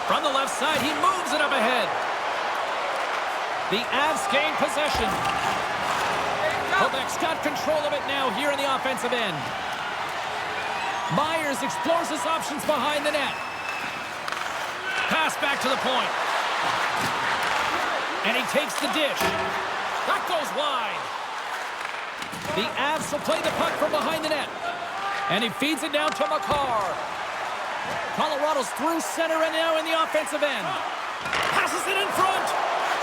From the left side, he moves it up ahead. The Avs gain possession. Quebec's got control of it now here in the offensive end. Myers explores his options behind the net. Pass back to the point. And he takes the dish. That goes wide. The Avs will play the puck from behind the net. And he feeds it down to Makar. Colorado's through center and now in the offensive end. Passes it in front.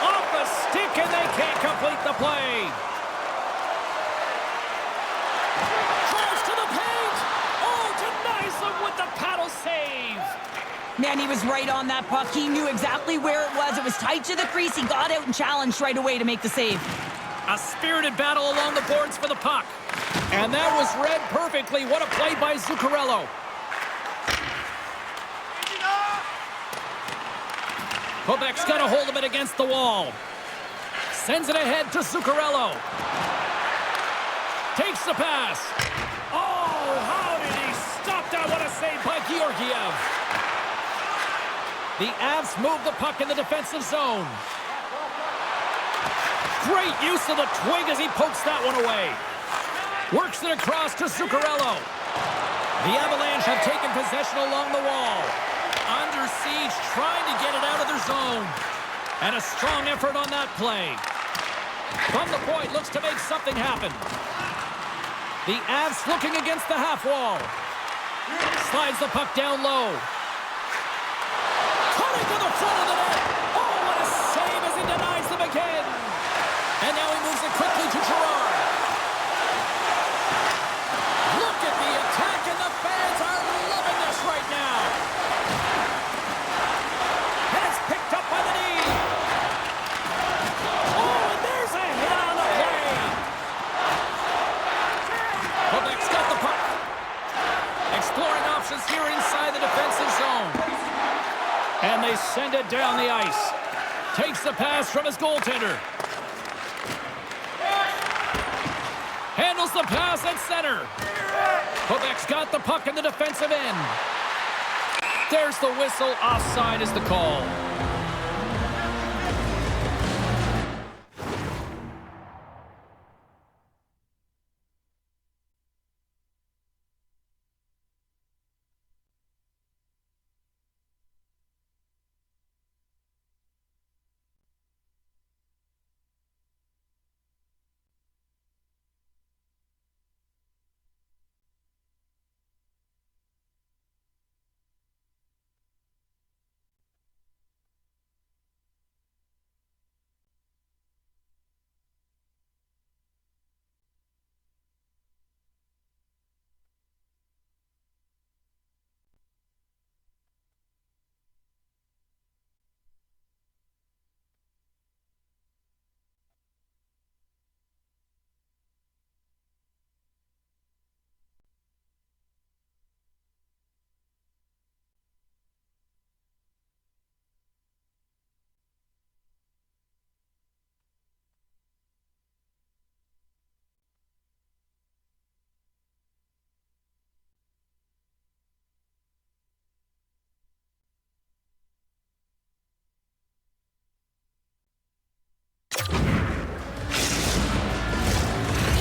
Off the stick, and they can't complete the play. Drives to the paint. Oh, denies them with the paddle save.
Man, he was right on that puck. He knew exactly where it was. It was tight to the crease. He got out and challenged right away to make the save.
A spirited battle along the boards for the puck. And that was read perfectly. What a play by Zuccarello. Quebec's got a hold of it against the wall. Sends it ahead to Zuccarello. Takes the pass. Oh, how did he stop that? What a save by Georgiev. The Avs move the puck in the defensive zone. Great use of the twig as he pokes that one away. Works it across to Zuccarello. The Avalanche have taken possession along the wall. Under siege, trying to get it out of their zone. And a strong effort on that play. From the point, looks to make something happen. The Avs looking against the half wall. Slides the puck down low. Cutting to the front of the net. Oh, what a save as he denies them again. And now he moves it quickly to Gerard. Look at the attack, and the fans are loving this right now. And it's picked up by the knee. Oh, and there's a hit on the play. here inside the defensive zone. And they send it down the ice. Takes the pass from his goaltender. Handles the pass at center. Quebec's got the puck in the defensive end. There's the whistle. Offside is the call.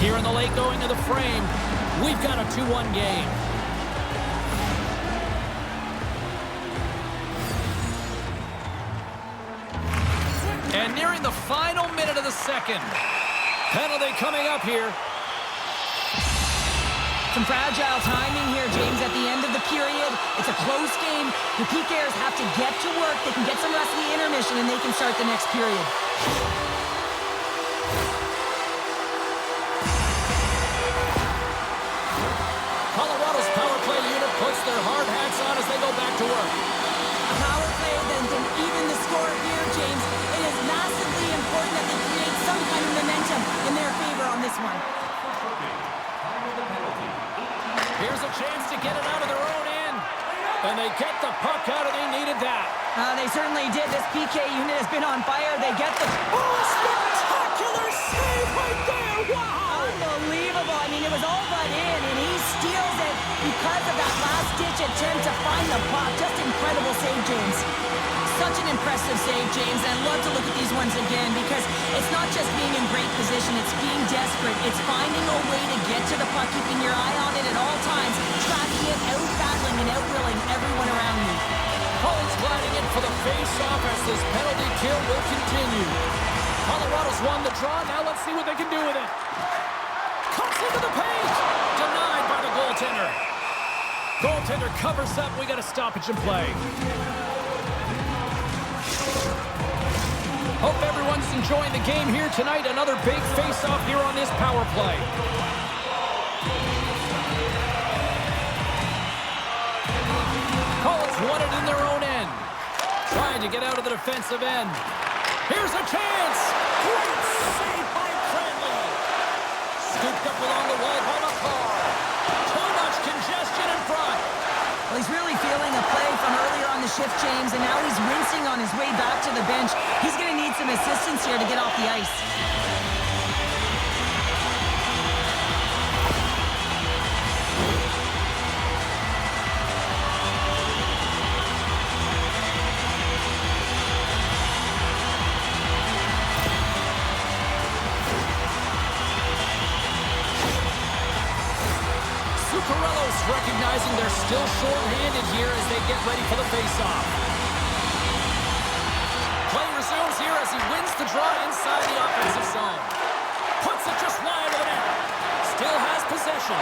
Here in the late going to the frame, we've got a 2-1 game. And nearing the final minute of the second. Penalty coming up here.
Some fragile timing here, James, at the end of the period. It's a close game. The PKers have to get to work. They can get some rest of the intermission, and they can start the next period.
Colorado's power play unit puts their hard hats on as they go back to work.
A power play then to even the score here, James. It is massively important that they create some kind of momentum in their favor on this one.
Here's a chance to get it out of their own end. And they get the puck out, and they needed that.
They certainly did. This PK unit has been on fire. They get the...
Oh, spectacular save right there! Wow!
Unbelievable. I mean, it was all but in, and he steals it because of that last-ditch attempt to find the puck. Just incredible save, James. Such an impressive save, James. And I'd love to look at these ones again because it's not just being in great position. It's being desperate. It's finding a way to get to the puck, keeping your eye on it at all times, tracking it, out-battling and out-willing everyone around you.
Collins gliding in for the face-off as this penalty kill will continue. Colorado's won the draw. Now let's see what they can do with it. Comes into the paint. Denied by the goaltender. Goaltender covers up. We got a stoppage in play. Hope everyone's enjoying the game here tonight. Another big face-off here on this power play. Collins won it in their own end. Trying to get out of the defensive end. Here's a chance. Great save by Cranley. Scooped up along the wall by McCarr. Too much congestion in front.
Well, he's really feeling a play from earlier on the shift, James, and now he's rinsing on his way back to the bench. He's going to need some assistance here to get off the ice.
Recognizing they're still short-handed here as they get ready for the face-off. Play resumes here as he wins the draw inside the offensive zone. Puts it just wide of the net. Still has possession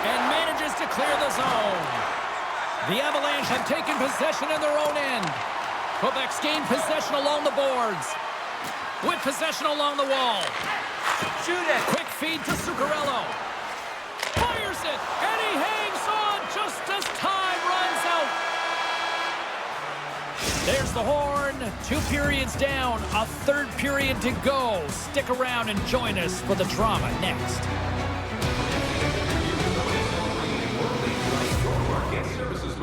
and manages to clear the zone. The Avalanche have taken possession in their own end. Quebec's gained possession along the boards. With possession along the wall.
Shoot it!
Quick feed to Zuccarello. Fires it, and he hangs on just as time runs out. There's the horn. 2 periods down, a 3rd period to go. Stick around and join us for the drama next.
Your market services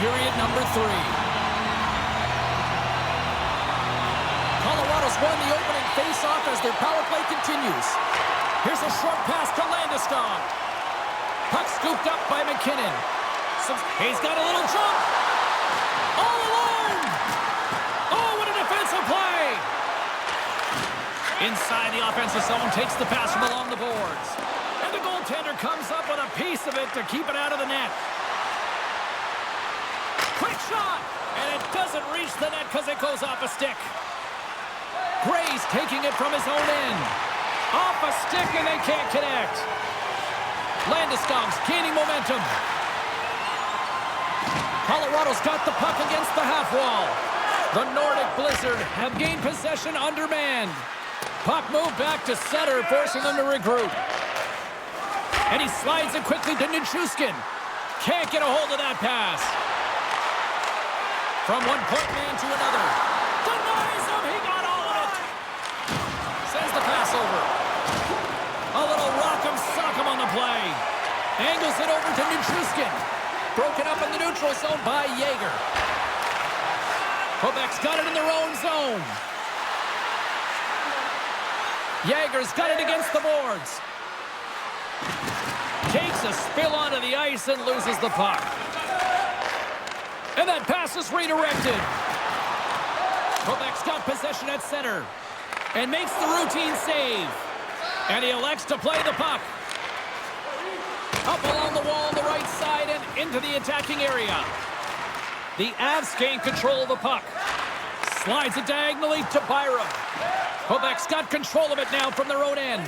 period number 3. Colorado's won the opening face-off as their power play continues. Here's a short pass to Landeskog. Puck scooped up by McKinnon. He's got a little jump. All alone. Oh, what a defensive play. Inside the offensive zone, takes the pass from along the boards. And the goaltender comes up with a piece of it to keep it out of the net. Quick shot. And it doesn't reach the net because it goes off a stick. Gray's taking it from his own end. Off a stick and they can't connect. Landeskog's gaining momentum. Colorado's got the puck against the half wall. The Nordic Blizzard have gained possession undermanned. Puck moved back to center, forcing them to regroup. And he slides it quickly to Nichushkin. Can't get a hold of that pass. From one point man to another. Denies him, he got all of it. Sends the pass over. A little rock'em sock'em on the play. Angles it over to Nichushkin. Broken up in the neutral zone by Yeager. Quebec's got it in their own zone. Yeager's got it against the boards. Takes a spill onto the ice and loses the puck. And that pass is redirected. Quebec's got possession at center. And makes the routine save. And he elects to play the puck. Up along the wall on the right side and into the attacking area. The Avs gain control of the puck. Slides it diagonally to Byram. Quebec's got control of it now from their own end.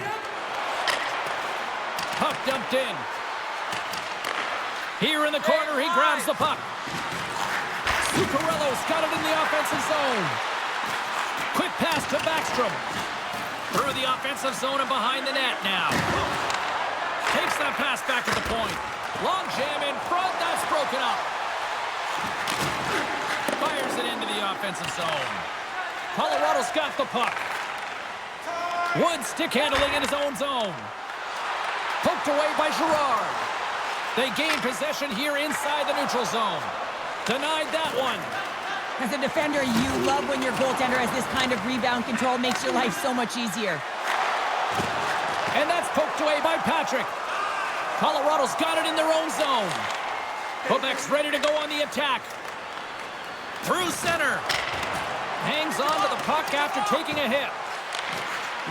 Puck dumped in. Here in the corner, he grabs the puck. Zuccarello's got it in the offensive zone. Quick pass to Backstrom. Through the offensive zone and behind the net now. Takes that pass back to the point. Long jam in front, that's broken up. Fires it into the offensive zone. Colorado's got the puck. Wood stick handling in his own zone. Poked away by Girard. They gain possession here inside the neutral zone. Denied that one.
As a defender, you love when your goaltender has this kind of rebound control. Makes your life so much easier.
And that's poked away by Patrick. Colorado's got it in their own zone. Quebec's ready to go on the attack. Through center. Hangs on to the puck after taking a hit.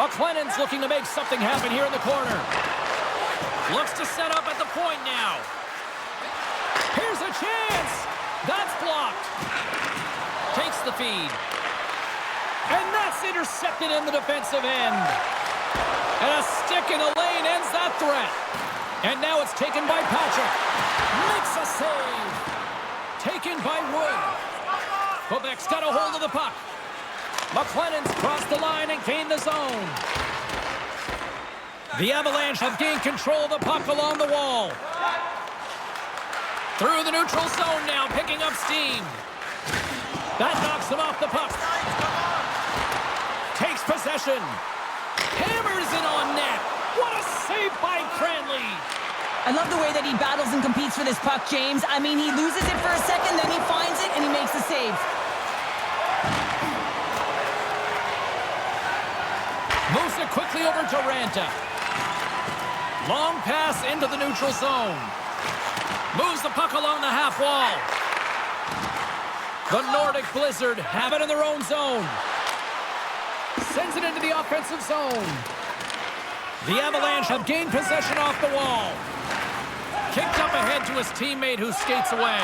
McLennan's looking to make something happen here in the corner. Looks to set up at the point now. Here's a chance. That's blocked. Takes the feed. And that's intercepted in the defensive end. And a stick in the lane ends that threat. And now it's taken by Patrick. Makes a save. Taken by Wood. Quebec's got a hold of the puck. McLennan's crossed the line and gained the zone. The Avalanche have gained control of the puck along the wall. Through the neutral zone now, picking up steam. That knocks him off the puck. Takes possession. Hammers it on net. What a save by Cranley.
I love the way that he battles and competes for this puck, James. I mean, he loses it for a second, then he finds it, and he makes the save.
Moves it quickly over to Ranta. Long pass into the neutral zone. Moves the puck along the half wall. The Nordic Blizzard have it in their own zone. Sends it into the offensive zone. The Avalanche have gained possession off the wall. Kicked up ahead to his teammate who skates away.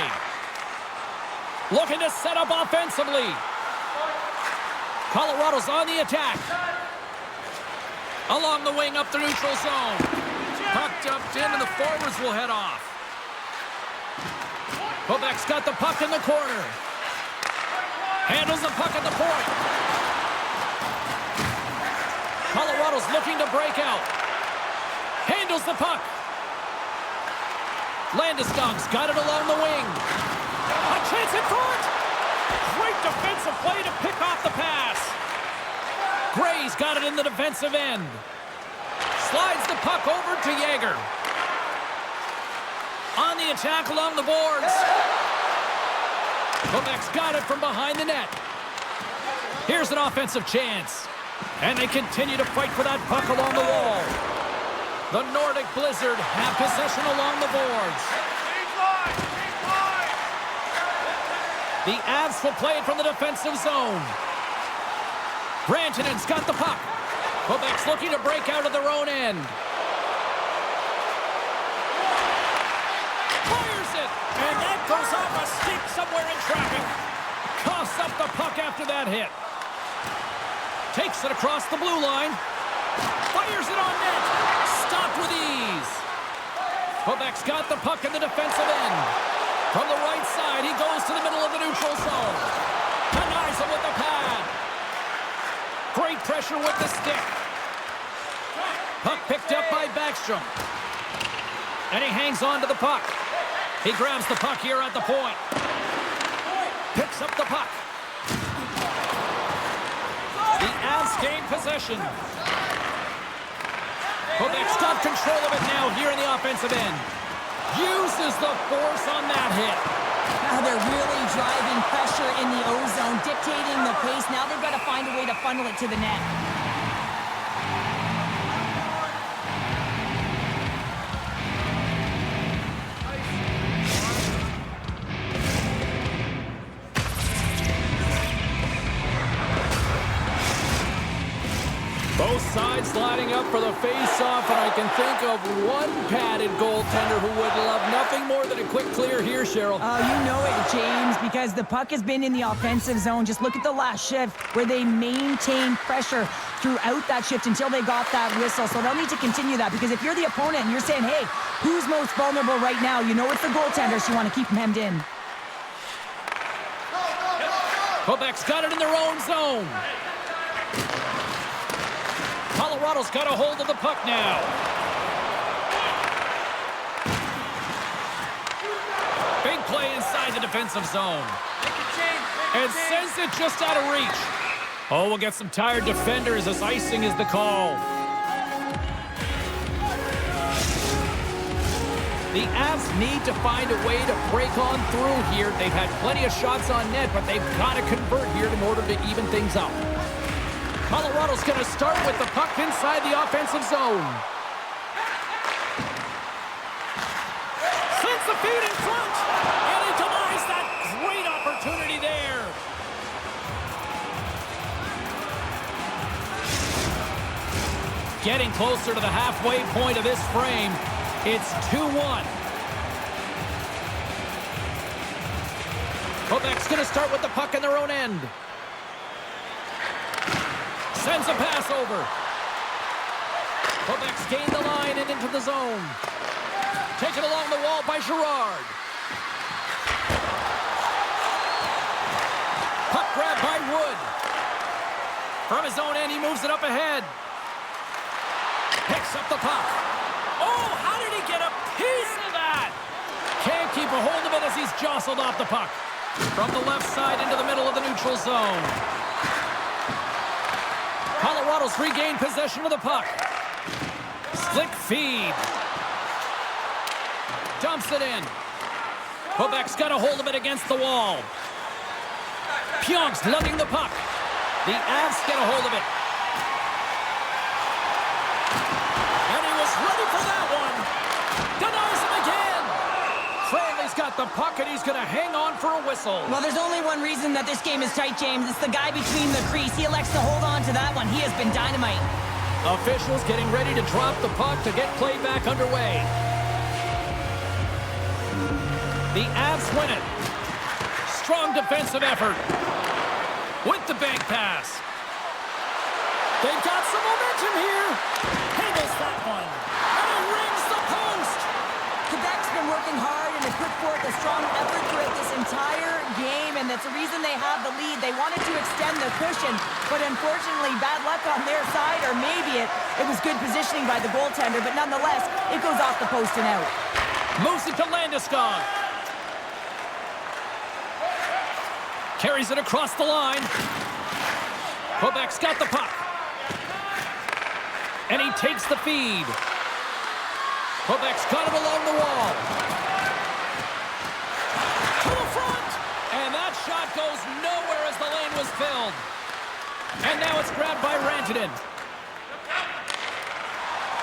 Looking to set up offensively. Colorado's on the attack. Along the wing up the neutral zone. Puck dumped in and the forwards will head off. Quebec's got the puck in the corner. Handles the puck at the point. Colorado's looking to break out. Handles the puck. Landeskog's got it along the wing. A chance in front. Great defensive play to pick off the pass. Gray's got it in the defensive end. Slides the puck over to Yeager. On the attack along the boards. Quebec's got it from behind the net. Here's an offensive chance. And they continue to fight for that puck along the wall. The Nordic Blizzard have possession along the boards. The Avs will play it from the defensive zone. Rantanen's got the puck. Quebec's looking to break out of their own end. Fires it! And that goes off a stick somewhere in traffic. Coughs up the puck after that hit. Takes it across the blue line. Fires it on net. Stopped with ease. Quebec's got the puck in the defensive end. From the right side, he goes to the middle of the neutral zone. Denies him with the pad. Great pressure with the stick. Puck picked up by Backstrom. And he hangs on to the puck. He grabs the puck here at the point. Picks up the puck. The Avs gain possession. Quebec's got control of it now here in the offensive end. Uses the force on that hit.
Now they're really driving pressure in the O-zone, dictating the pace. Now they've got to find a way to funnel it to the net.
Both sides lining up for the face-off, and I can think of one padded goaltender who would love nothing more than a quick clear here, Cheryl.
Oh, you know it, James, because the puck has been in the offensive zone. Just look at the last shift where they maintained pressure throughout that shift until they got that whistle. So they'll need to continue that, because if you're the opponent and you're saying, hey, who's most vulnerable right now? You know it's the goaltender, so you want to keep them hemmed in.
Quebec's got it in their own zone. Colorado's got a hold of the puck now. Big play inside the defensive zone. And sends it just out of reach. Oh, we'll get some tired defenders as icing is the call. The Avs need to find a way to break on through here. They've had plenty of shots on net, but they've got to convert here in order to even things up. Colorado's going to start with the puck inside the offensive zone. Sends the feed in front, and he denies that great opportunity there. Getting closer to the halfway point of this frame. It's 2-1. Quebec's going to start with the puck in their own end. Sends a pass over. Quebec's gained the line and into the zone. Taken along the wall by Girard. Puck grab by Wood. From his own end, he moves it up ahead. Picks up the puck. Oh, how did he get a piece of that? Can't keep a hold of it as he's jostled off the puck. From the left side into the middle of the neutral zone. Colorado's regained possession of the puck. Slick feed. Dumps it in. Quebec's got a hold of it against the wall. Pionk's lugging the puck. The Avs get a hold of it. And he was ready for that one. Denies him again. Cranley's got the puck, and he's going to hang on for a whistle.
Well, there's only one reason that this game is tight, James. It's the guy between the crease. He elects to hold on to that one. He has been dynamite.
Officials getting ready to drop the puck to get play back underway. The Avs win it. Strong defensive effort. With the bank pass. They've got some momentum here. Handles that one. And he rings the post.
Quebec's been working hard and has put forth a strong effort throughout this entire game, and that's the reason they have the lead. They wanted to extend the cushion, but unfortunately, bad luck on their side, or maybe it was good positioning by the goaltender, but nonetheless, it goes off the post and out.
Moves it to Landeskog. Carries it across the line. Quebec's got the puck. And he takes the feed. Quebec's got it along the wall. To the front. And that shot goes nowhere as the lane was filled. And now it's grabbed by Rantanen.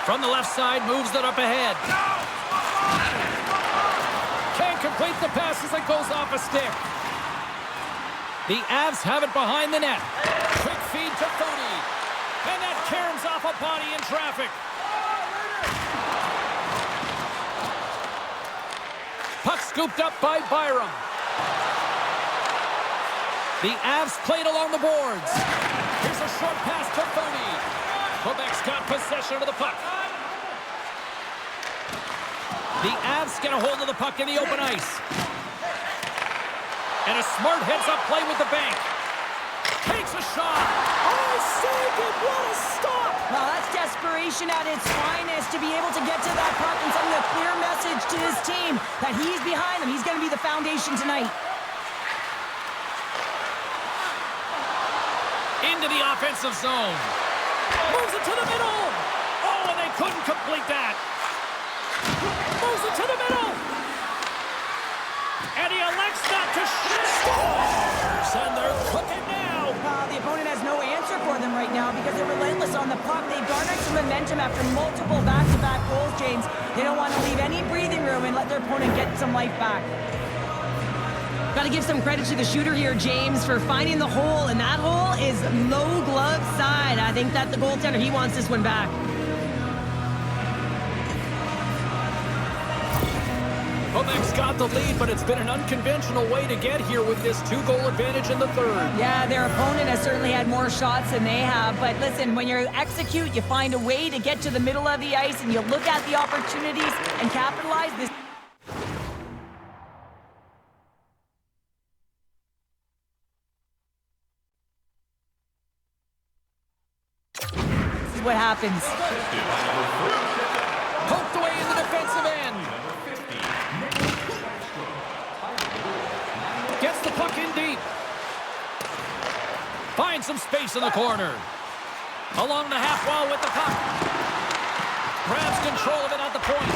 From the left side, moves it up ahead. Can't complete the pass as it goes off a stick. The Avs have it behind the net. Quick feed to Foudy. And that caroms off a body in traffic. Puck scooped up by Byram. The Avs played along the boards. Here's a short pass to Foudy. Quebec's got possession of the puck. The Avs get a hold of the puck in the open ice. And a smart heads-up play with the bank. Takes a shot. Oh, saved it. What a stop.
Well, that's desperation at its finest to be able to get to that puck and send a clear message to his team that he's behind them. He's going to be the foundation tonight.
Into the offensive zone. Moves it to the middle. Oh, and they couldn't complete that. Moves it to the middle. And he elects not to scores. And they're cooking now.
The opponent has no answer for them right now because they're relentless on the puck. They garnered some momentum after multiple back-to-back goals, James. They don't want to leave any breathing room and let their opponent get some life back. Got to give some credit to the shooter here, James, for finding the hole, and that hole is low glove side. I think that the goaltender, he wants this one back.
Quebec's got the lead, but it's been an unconventional way to get here with this 2-goal advantage in the third.
Yeah, their opponent has certainly had more shots than they have, but listen, when you execute, you find a way to get to the middle of the ice, and you look at the opportunities and capitalize. This is what happens.
Poked away in the defensive end. Gets the puck in deep. Finds some space in the corner. Along the half wall with the puck. Grabs control of it at the point.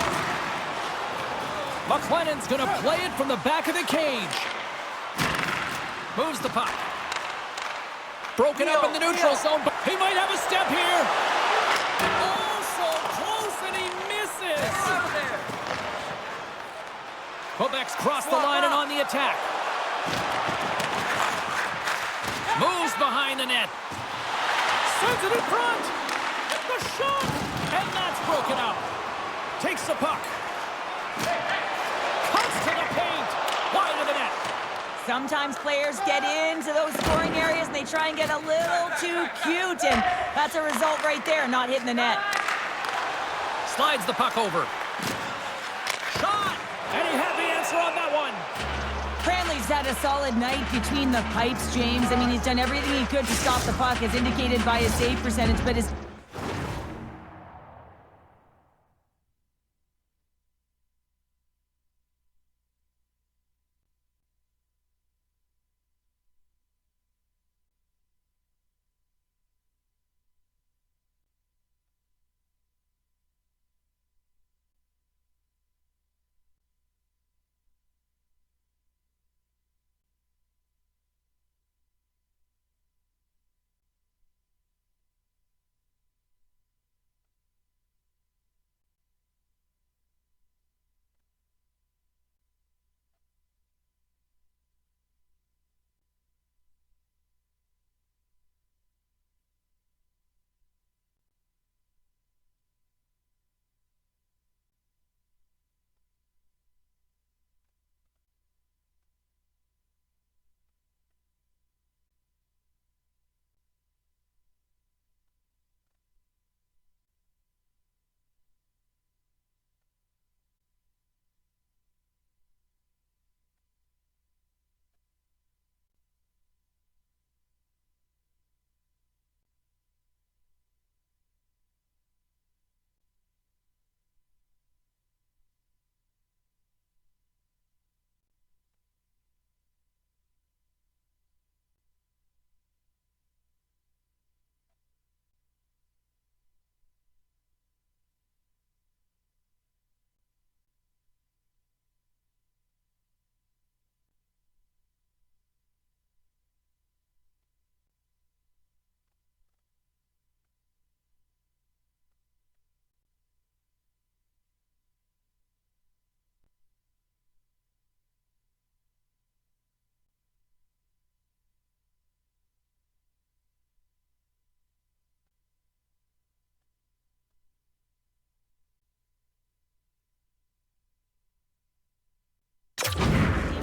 McLennan's going to play it from the back of the cage. Moves the puck. Broken up in the neutral zone, but he might have a step here. Oh, so close, and he misses. Quebec's crossed the line and on the attack. Moves behind the net. Sends it in front. The shot, and that's broken up. Takes the puck. Cuts to the paint. Wide of the net.
Sometimes players get into those scoring areas and they try and get a little too cute, and that's a result right there, not hitting the net.
Slides the puck over. Shot! And he had the answer on that one.
Cranley's had a solid night between the pipes, James. I mean, he's done everything he could to stop the puck, as indicated by his save percentage, but his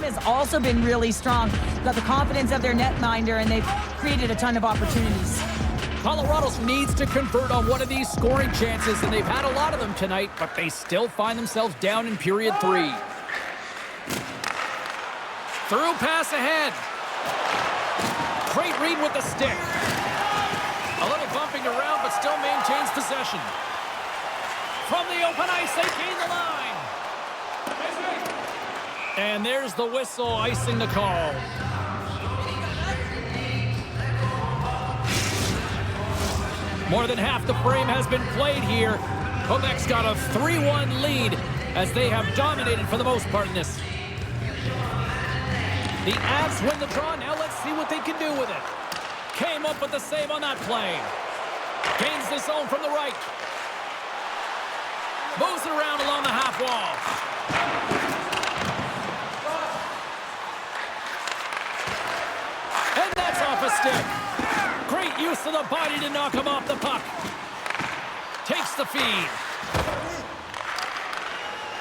team has also been really strong. Got the confidence of their netminder, and they've created a ton of opportunities.
Colorado's needs to convert on one of these scoring chances, and they've had a lot of them tonight, but they still find themselves down in period 3. Through pass ahead. Great read with the stick. A little bumping around, but still maintains possession. From the open ice, they gain the line. And there's the whistle, icing the call. More than half the frame has been played here. Quebec's got a 3-1 lead as they have dominated for the most part in this. The Avs win the draw. Now let's see what they can do with it. Came up with the save on that play. Gains the zone from the right. Moves it around along the half wall. And that's off a stick. Great use of the body to knock him off the puck. Takes the feed.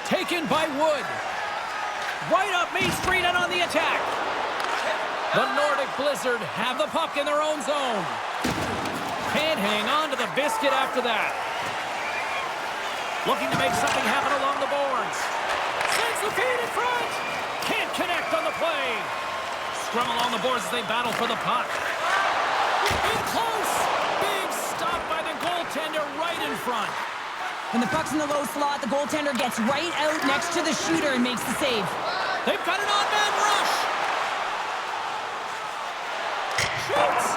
Taken by Wood. Right up Main Street and on the attack. The Nordic Blizzard have the puck in their own zone. Can't hang on to the biscuit after that. Looking to make something happen along the boards. Sends the feed in front. Can't connect on the play. Scrum along the boards as they battle for the puck. In close. Big stop by the goaltender right in front.
When the puck's in the low slot, the goaltender gets right out next to the shooter and makes the save.
They've got an on-man rush. Shoots.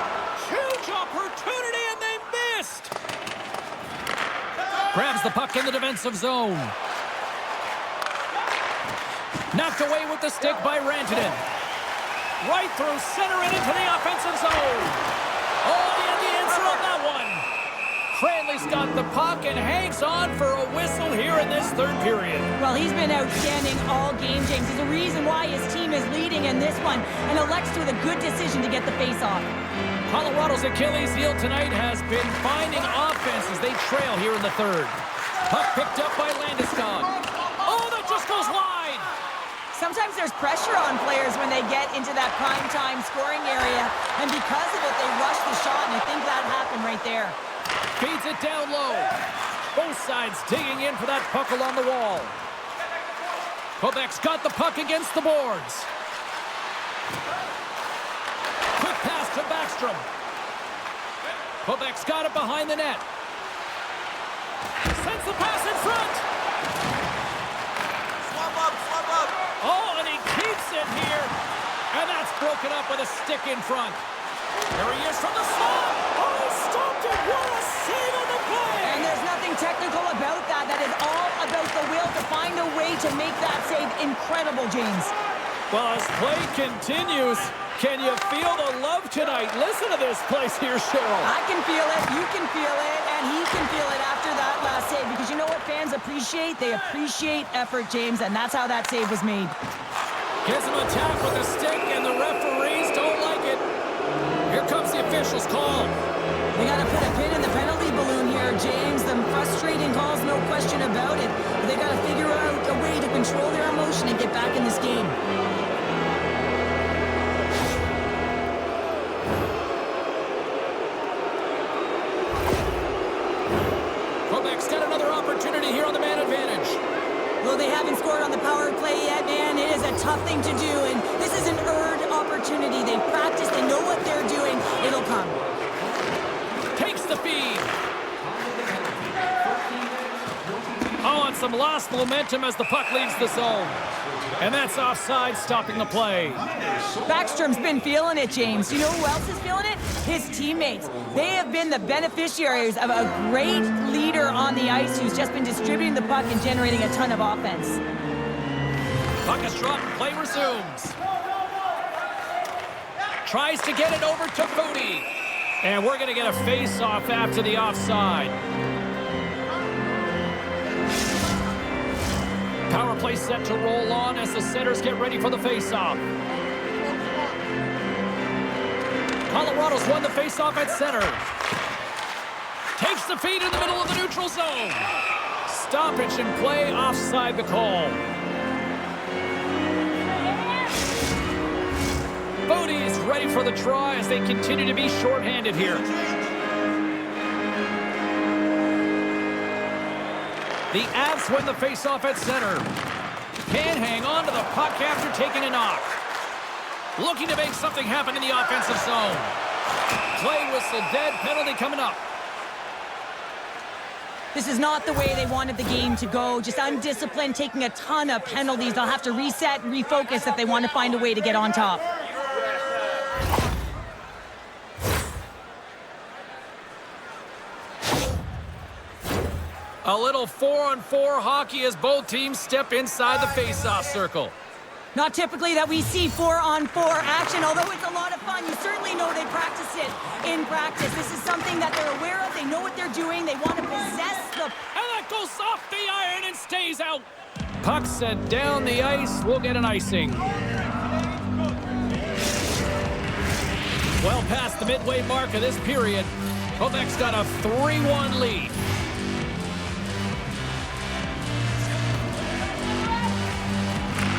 Huge opportunity, and they missed. Grabs the puck in the defensive zone. Knocked away with the stick by Rantanen. Right through center and into the offensive zone. Oh, the answer on that one. Cranley's got the puck and hangs on for a whistle here in this third period.
Well, he's been outstanding all game, James. There's a reason why his team is leading in this one, and elects with a good decision to get the face-off.
Colorado's Achilles heel tonight has been finding offense as they trail here in the third. Puck picked up by Landeskog. Oh, that just goes wide.
Sometimes there's pressure on players when they get into that prime-time scoring area, and because of it, they rush the shot, and I think that happened right there.
Feeds it down low. Both sides digging in for that puck along the wall. Quebec's got the puck against the boards. Quick pass to Backstrom. Quebec's got it behind the net. Sends the pass in front.
Swap up.
Oh, and he keeps it here. And that's broken up with a stick in front. There he is from the slot. Oh, he stopped it. What a save on the play.
And there's nothing technical about that. That is all about the will to find a way to make that save incredible, James.
Well, as play continues, can you feel the love tonight? Listen to this place here, Cheryl.
I can feel it, you can feel it, and he can feel it after that last save. Because you know what fans appreciate? They appreciate effort, James, and that's how that save was made.
Gives him a tap with a stick, and the referees don't like it. Here comes the official's call.
They got to put a pin in the penalty balloon here, James. The frustrating calls, no question about it. But they got to figure out a way to control their emotion and get back in this game.
Quebec's got another opportunity here on the man advantage.
Well, they haven't scored on the power play yet, man. It is a tough thing to do, and this is an earned opportunity. They practice, they know what they're doing. It'll come.
Takes the feed. Oh, and some lost momentum as the puck leaves the zone. And that's offside, stopping the play.
Backstrom's been feeling it, James. You know who else is feeling it? His teammates. They have been the beneficiaries of a great leader on the ice who's just been distributing the puck and generating a ton of offense.
Puck is dropped, play resumes. Tries to get it over to Foodie. And we're going to get a face-off after the offside. Power play set to roll on as the centers get ready for the face-off. Colorado's won the face-off at center. Takes the feed in the middle of the neutral zone. Stoppage and play offside the call. Bodie is ready for the draw as they continue to be shorthanded here. The Avs win the face-off at center. Can hang on to the puck after taking a knock. Looking to make something happen in the offensive zone. Play whistle dead, penalty coming up.
This is not the way they wanted the game to go. Just undisciplined, taking a ton of penalties. They'll have to reset and refocus if they want to find a way to get on top.
A little 4-on-4 hockey as both teams step inside the face-off circle.
Not typically that we see 4-on-4 action, although it's a lot of fun. You certainly know they practice it in practice. This is something that they're aware of. They know what they're doing. They want to possess the...
And that goes off the iron and stays out. Puck sent down the ice. We'll get an icing. Well past the midway mark of this period, Quebec's got a 3-1 lead.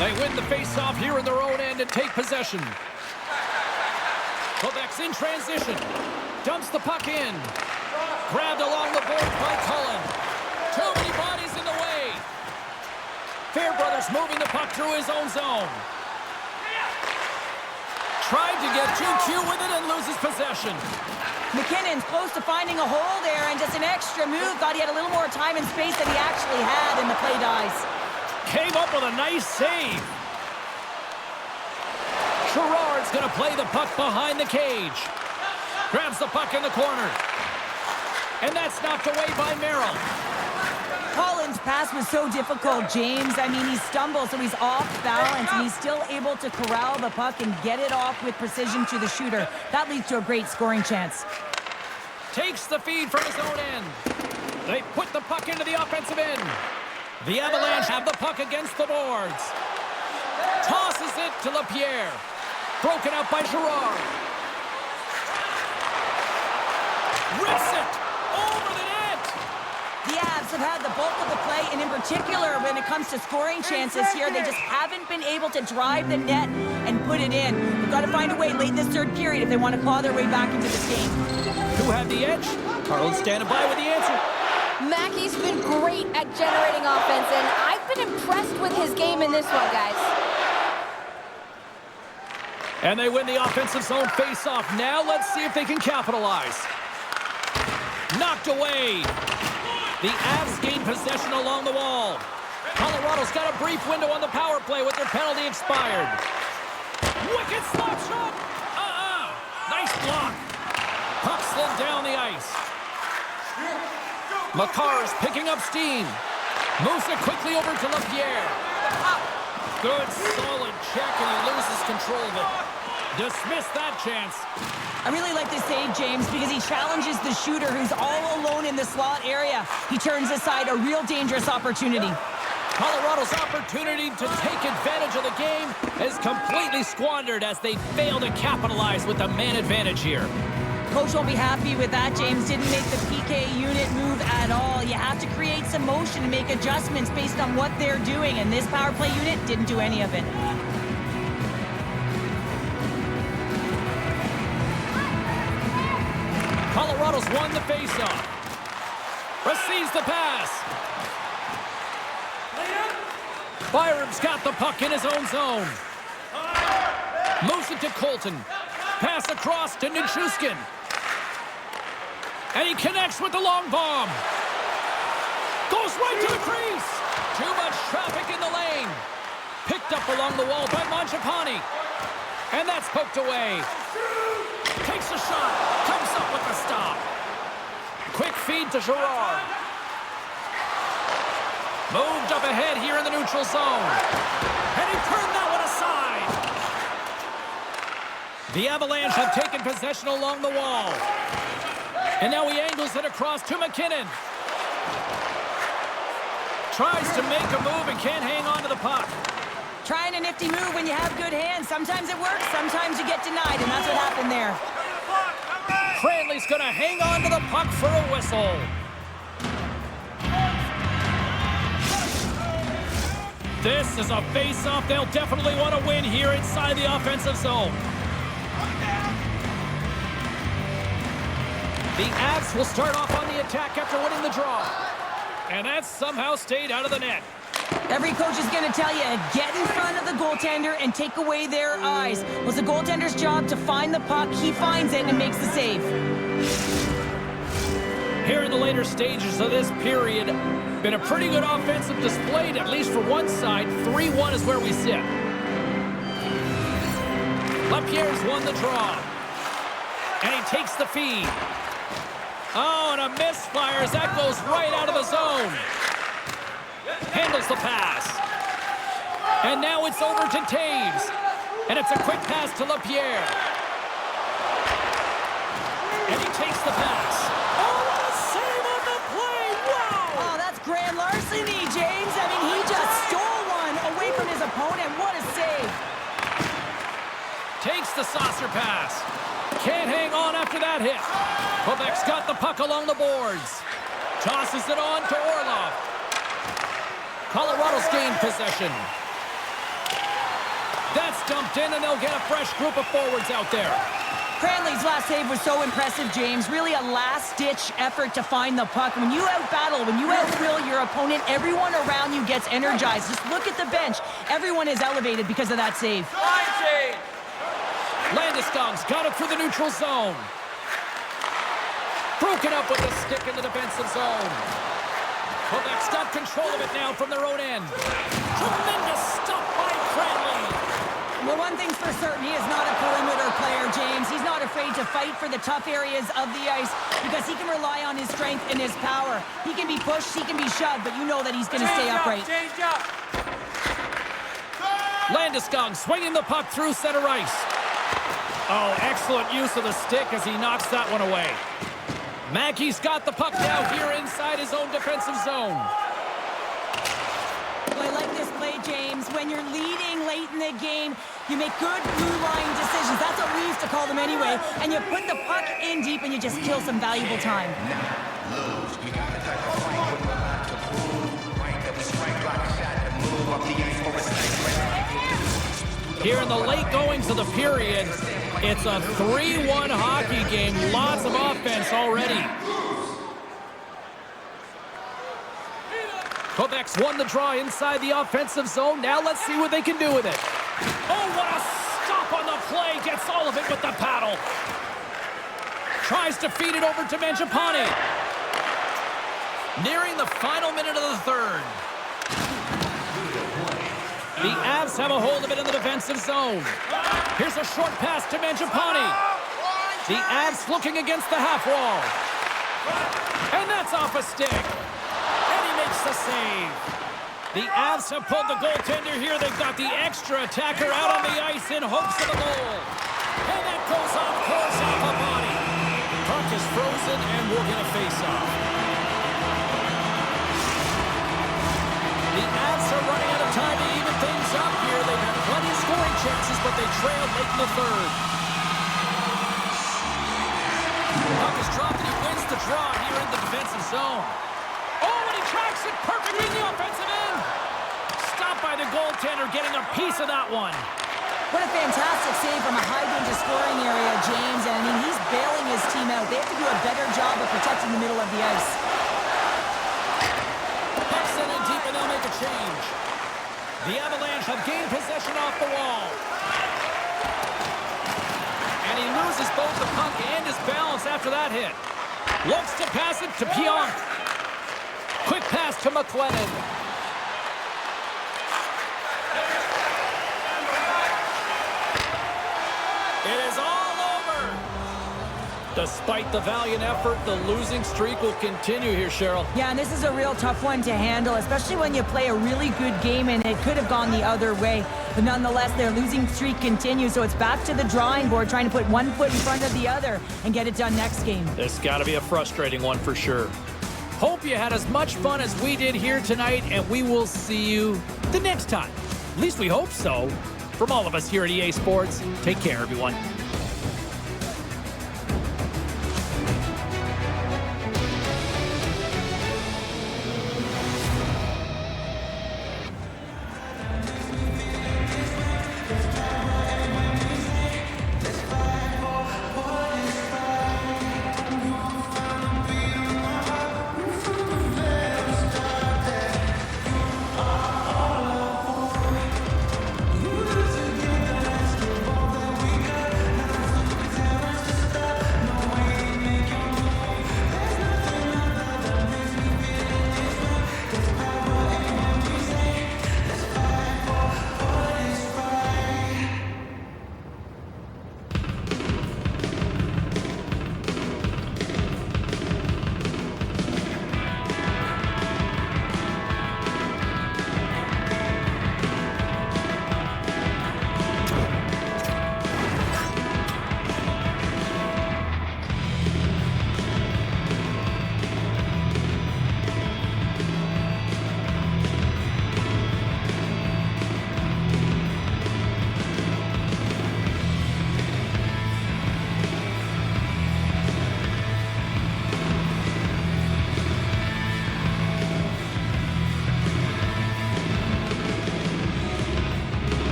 They win the face-off here in their own end and take possession. Quebec's in transition. Dumps the puck in. Grabbed along the board by Cullen. Too many bodies in the way. Fairbrother's moving the puck through his own zone. Tried to get too cute with it and loses possession.
McKinnon's close to finding a hole there, and just an extra move. Thought he had a little more time and space than he actually had, and the play dies.
Came up with a nice save. Gerard's going to play the puck behind the cage. Grabs the puck in the corner. And that's knocked away by Merrill.
Collins' pass was so difficult, James. I mean, he stumbles, so he's off balance, and he's still able to corral the puck and get it off with precision to the shooter. That leads to a great scoring chance.
Takes the feed from his own end. They put the puck into the offensive end. The Avalanche have the puck against the boards. Tosses it to Lapierre. Broken out by Girard. Rips it over the net.
The Avs have had the bulk of the play, and in particular, when it comes to scoring chances here, they just haven't been able to drive the net and put it in. They've got to find a way late in this third period if they want to claw their way back into this game.
Who had the edge? Carlin standing by with the answer.
Mackey's been great at generating offense, and I've been impressed with his game in this one, guys.
And they win the offensive zone face-off. Now let's see if they can capitalize. Knocked away. The Avs gain possession along the wall. Colorado's got a brief window on the power play with their penalty expired. Wicked slap shot. Nice block. Puck slid down the ice. Makar's picking up steam. Moves it quickly over to Lapierre. Good, solid check, and he loses control of it. Dismiss that chance.
I really like this save, James, because he challenges the shooter who's all alone in the slot area. He turns aside a real dangerous opportunity.
Colorado's opportunity to take advantage of the game is completely squandered as they fail to capitalize with the man advantage here.
Coach won't be happy with that, James. Didn't make the PK unit move at all. You have to create some motion and make adjustments based on what they're doing, and this power play unit didn't do any of it.
Colorado's won the faceoff. Receives the pass. Byram's got the puck in his own zone. Moves it to Colton. Pass across to Nichushkin. And he connects with the long bomb. Goes right to the crease. Too much traffic in the lane. Picked up along the wall by Mangiapane. And that's poked away. Takes a shot. Comes up with the stop. Quick feed to Girard. Moved up ahead here in the neutral zone. And he turned that one aside. The Avalanche have taken possession along the wall. And now he angles it across to McKinnon. Tries to make a move and can't hang on to the puck.
Trying a nifty move when you have good hands. Sometimes it works, sometimes you get denied, and that's what happened there.
Cranley's going to hang on to the puck for a whistle. This is a face-off they'll definitely want to win here inside the offensive zone. The Avs will start off on the attack after winning the draw. And that somehow stayed out of the net.
Every coach is going to tell you, get in front of the goaltender and take away their eyes. Well, it's the goaltender's job to find the puck. He finds it and makes the save.
Here in the later stages of this period, been a pretty good offensive display, at least for one side. 3-1 is where we sit. LaPierre's won the draw. And he takes the feed. Oh, and a misfire as that goes right out of the zone. Handles the pass. And now it's over to Taves. And it's a quick pass to LaPierre. And he takes the pass. Oh, what a save on the play! Wow!
Oh, that's grand larceny, James. I mean, he just stole one away from his opponent. What a save.
Takes the saucer pass. Can't hang on after that hit. Quebec's got the puck along the boards. Tosses it on to Orlov. Colorado's gained possession. That's dumped in, and they'll get a fresh group of forwards out there.
Cranley's last save was so impressive, James. Really a last-ditch effort to find the puck. When you out-battle, when you out-thrill your opponent, everyone around you gets energized. Just look at the bench. Everyone is elevated because of that save.
Landeskog's got it through the neutral zone. Broken up with the stick in the defensive zone. Quebec's got control of it now from their own end. Tremendous stuff by Cranley.
Well, one thing's for certain, he is not a perimeter player, James. He's not afraid to fight for the tough areas of the ice because he can rely on his strength and his power. He can be pushed, he can be shoved, but you know that he's going to stay upright.
Change up.
Landeskog swinging the puck through center ice. Oh, excellent use of the stick as he knocks that one away. Mackey's got the puck now here inside his own defensive zone.
Well, I like this play, James. When you're leading late in the game, you make good blue line decisions. That's what we used to call them anyway. And you put the puck in deep and you just kill some valuable time.
Here in the late goings of the period, it's a 3-1 hockey game. Lots of offense already. Quebec's won the draw inside the offensive zone. Now let's see what they can do with it. Oh, what a stop on the play. Gets all of it with the paddle. Tries to feed it over to Mangiapane. Nearing the final minute of the third. The Avs have a hold of it in the defensive zone. Here's a short pass to Mangiapane. The Avs looking against the half wall. And that's off a stick. And he makes the save. The Avs have pulled the goaltender here. They've got the extra attacker out on the ice in hopes of a goal. And that goes off course off a body. Puck is frozen and we're going to face off. The Avs are running out of time to even things up here. They've had plenty of scoring chances, but they trailed late in the third. Puck is dropped and he wins the draw here in the defensive zone. Oh, and he tracks it perfectly in the offensive end. Stopped by the goaltender, getting a piece of that one.
What a fantastic save from a high-danger scoring area, James. And I mean, he's bailing his team out. They have to do a better job of protecting the middle of the ice.
Puck's in deep and they'll make a change. The Avalanche have gained possession off the wall. And he loses both the puck and his balance after that hit. Looks to pass it to Pionk. Quick pass to McLennan. It is all over. Despite the valiant effort, the losing streak will continue here, Cheryl.
Yeah, and this is a real tough one to handle, especially when you play a really good game and it could have gone the other way. But nonetheless, their losing streak continues, so it's back to the drawing board, trying to put one foot in front of the other and get it done next game.
This got to be a frustrating one for sure. Hope you had as much fun as we did here tonight, and we will see you the next time. At least we hope so. From all of us here at EA Sports, take care, everyone.